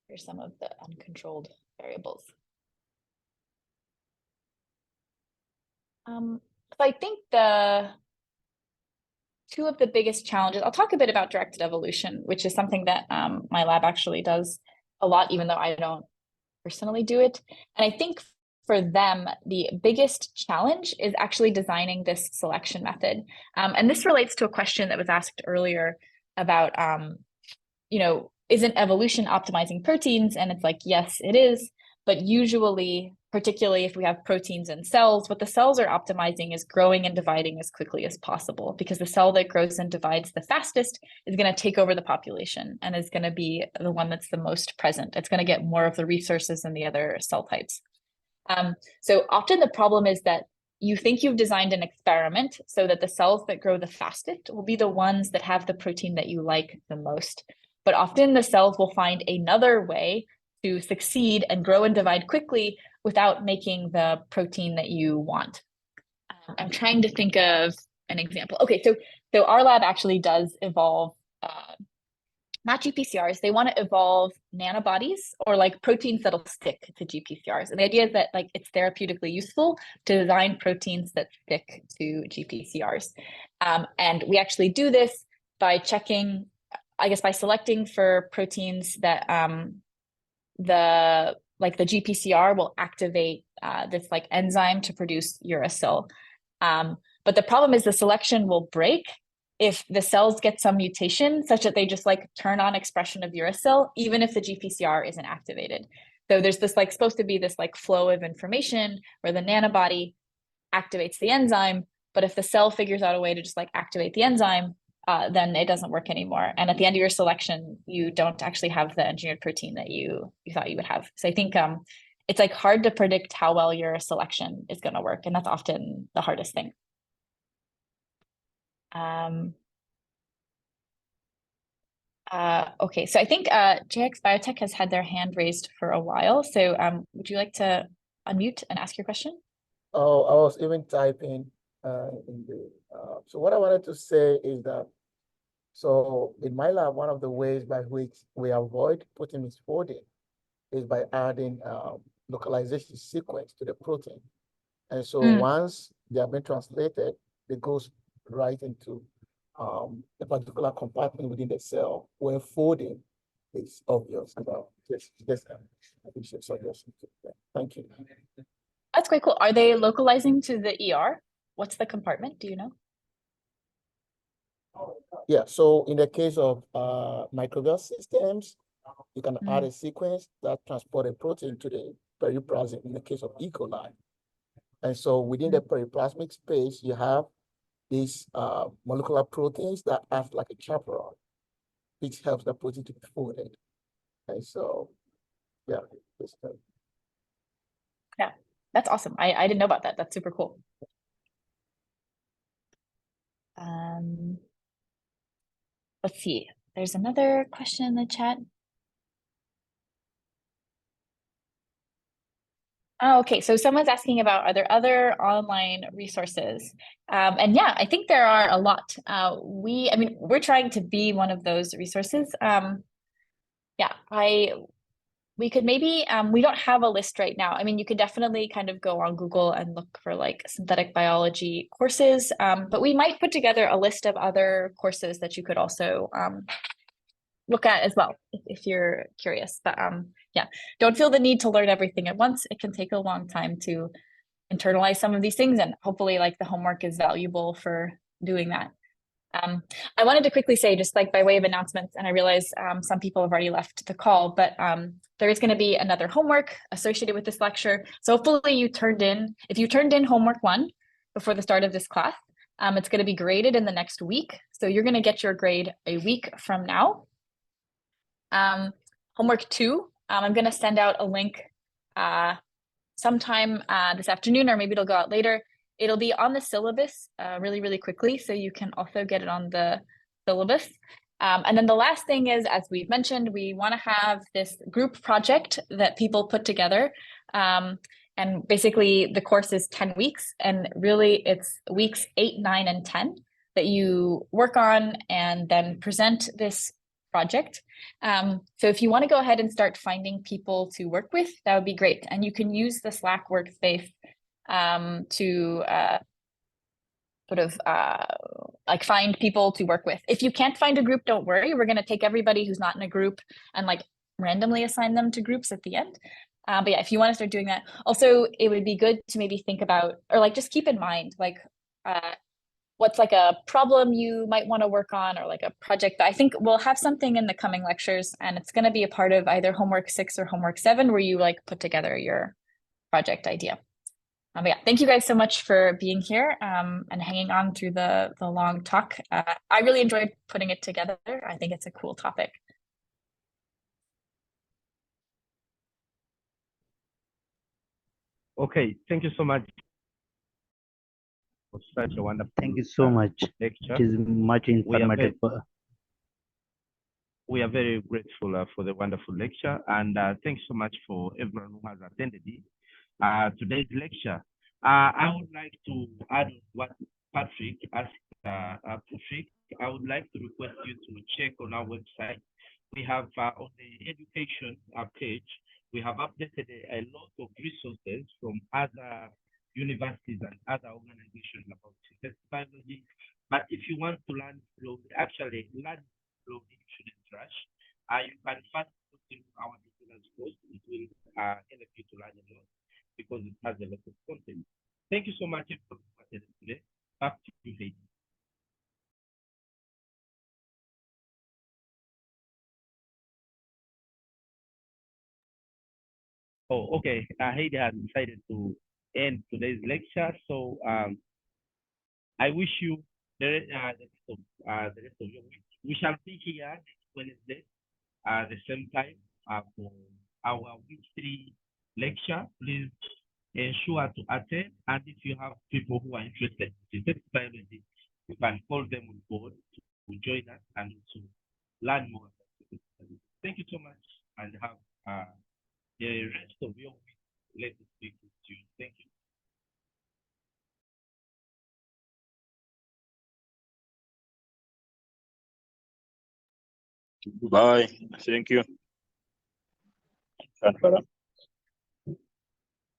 S1: Here's some of the uncontrolled variables. So I think two of the biggest challenges, I'll talk a bit about directed evolution, which is something that my lab actually does a lot, even though I don't personally do it. And I think for them, the biggest challenge is actually designing this selection method. And this relates to a question that was asked earlier about, you know, isn't evolution optimizing proteins? And it's like, yes, it is. But usually, particularly if we have proteins in cells, what the cells are optimizing is growing and dividing as quickly as possible, because the cell that grows and divides the fastest is going to take over the population and is going to be the one that's the most present. It's going to get more of the resources than the other cell types. So often the problem is that you think you've designed an experiment so that the cells that grow the fastest will be the ones that have the protein that you like the most. But often the cells will find another way to succeed and grow and divide quickly without making the protein that you want. I'm trying to think of an example. Okay, so our lab actually does evolve, not GPCRs, they want to evolve nanobodies or like proteins that'll stick to GPCRs. And the idea is that like it's therapeutically useful to design proteins that stick to GPCRs. And we actually do this by checking, I guess, by selecting for proteins that the GPCR will activate this like enzyme to produce uracil. But the problem is the selection will break if the cells get some mutation such that they just like turn on expression of uracil, even if the GPCR isn't activated. So there's this like supposed to be this like flow of information where the nanobody activates the enzyme, but if the cell figures out a way to just like activate the enzyme, then it doesn't work anymore. And at the end of your selection, you don't actually have the engineered protein that you thought you would have. So I think it's like hard to predict how well your selection is going to work. And that's often the hardest thing. Okay, so I think JX Biotech has had their hand raised for a while. So would you like to unmute and ask your question?
S8: Oh, I was even typing in the, so what I wanted to say is that, so in my lab, one of the ways by which we avoid protein misfolding is by adding localization sequence to the protein. And so once they have been translated, it goes right into a particular compartment within the cell where folding is obvious. Thank you.
S1: That's quite cool. Are they localizing to the ER? What's the compartment? Do you know?
S8: Yeah, so in the case of microbial systems, you can add a sequence that transport a protein to the periplasm in the case of E. coli. And so within the periplasmic space, you have these molecular proteins that act like a chaperone, which helps the protein to be folded. And so, yeah.
S1: Yeah, that's awesome. I didn't know about that. That's super cool. Let's see. There's another question in the chat. Oh, okay. So someone's asking about, are there other online resources? And yeah, I think there are a lot. I mean, we're trying to be one of those resources. Yeah, we could maybe, we don't have a list right now. I mean, you could definitely kind of go on Google and look for like synthetic biology courses, but we might put together a list of other courses that you could also look at as well if you're curious. But yeah, don't feel the need to learn everything at once. It can take a long time to internalize some of these things, and hopefully like the homework is valuable for doing that. I wanted to quickly say, just like by way of announcements, and I realize some people have already left the call, but there is going to be another homework associated with this lecture. So hopefully if you turned in homework 1 before the start of this class, it's going to be graded in the next week. So you're going to get your grade a week from now. Homework 2, I'm going to send out a link sometime this afternoon, or maybe it'll go out later. It'll be on the syllabus really, really quickly, so you can also get it on the syllabus. And then the last thing is, as we've mentioned, we want to have this group project that people put together. And basically the course is 10 weeks, and really it's weeks 8, 9, and 10 that you work on and then present this project. So if you want to go ahead and start finding people to work with, that would be great. And you can use the Slack workspace to sort of like find people to work with. If you can't find a group, don't worry. We're going to take everybody who's not in a group and like randomly assign them to groups at the end. But yeah, if you want to start doing that, also it would be good to maybe think about, or like just keep in mind, like what's like a problem you might want to work on, or like a project. But I think we'll have something in the coming lectures, and it's going to be a part of either homework 6 or homework 7, where you like put together your project idea. But yeah, thank you guys so much for being here and hanging on through the long talk. I really enjoyed putting it together. I think it's a cool topic.
S4: Okay, thank you so much for such a wonderful
S9: Thank you so much.
S4: lecture.
S9: It is much informative.
S4: We are very grateful for the wonderful lecture, and thanks so much for everyone who has attended today's lecture. I would like to add what Patrick asked Patrick. I would like to request you to check on our website. We have on the education page, we have updated a lot of resources from other universities and other organizations about synthetic biology. But if you want to learn actually learn slowly, you shouldn't rush. You can first go to our beginners course. It will help you to learn a lot, because it has a lot of content. Thank you so much for attending today. Back to you, Heidi. Oh, okay. Heidi has decided to end today's lecture. So I wish you the rest of your week. We shall be here next Wednesday the same time for our week 3 lecture. Please ensure to attend, and if you have people who are interested in synthetic biology, you can call them on board to join us and to learn more about synthetic biology. Thank you so much, and have the rest of your week. Let us speak with you. Thank you.
S3: Bye. Thank you.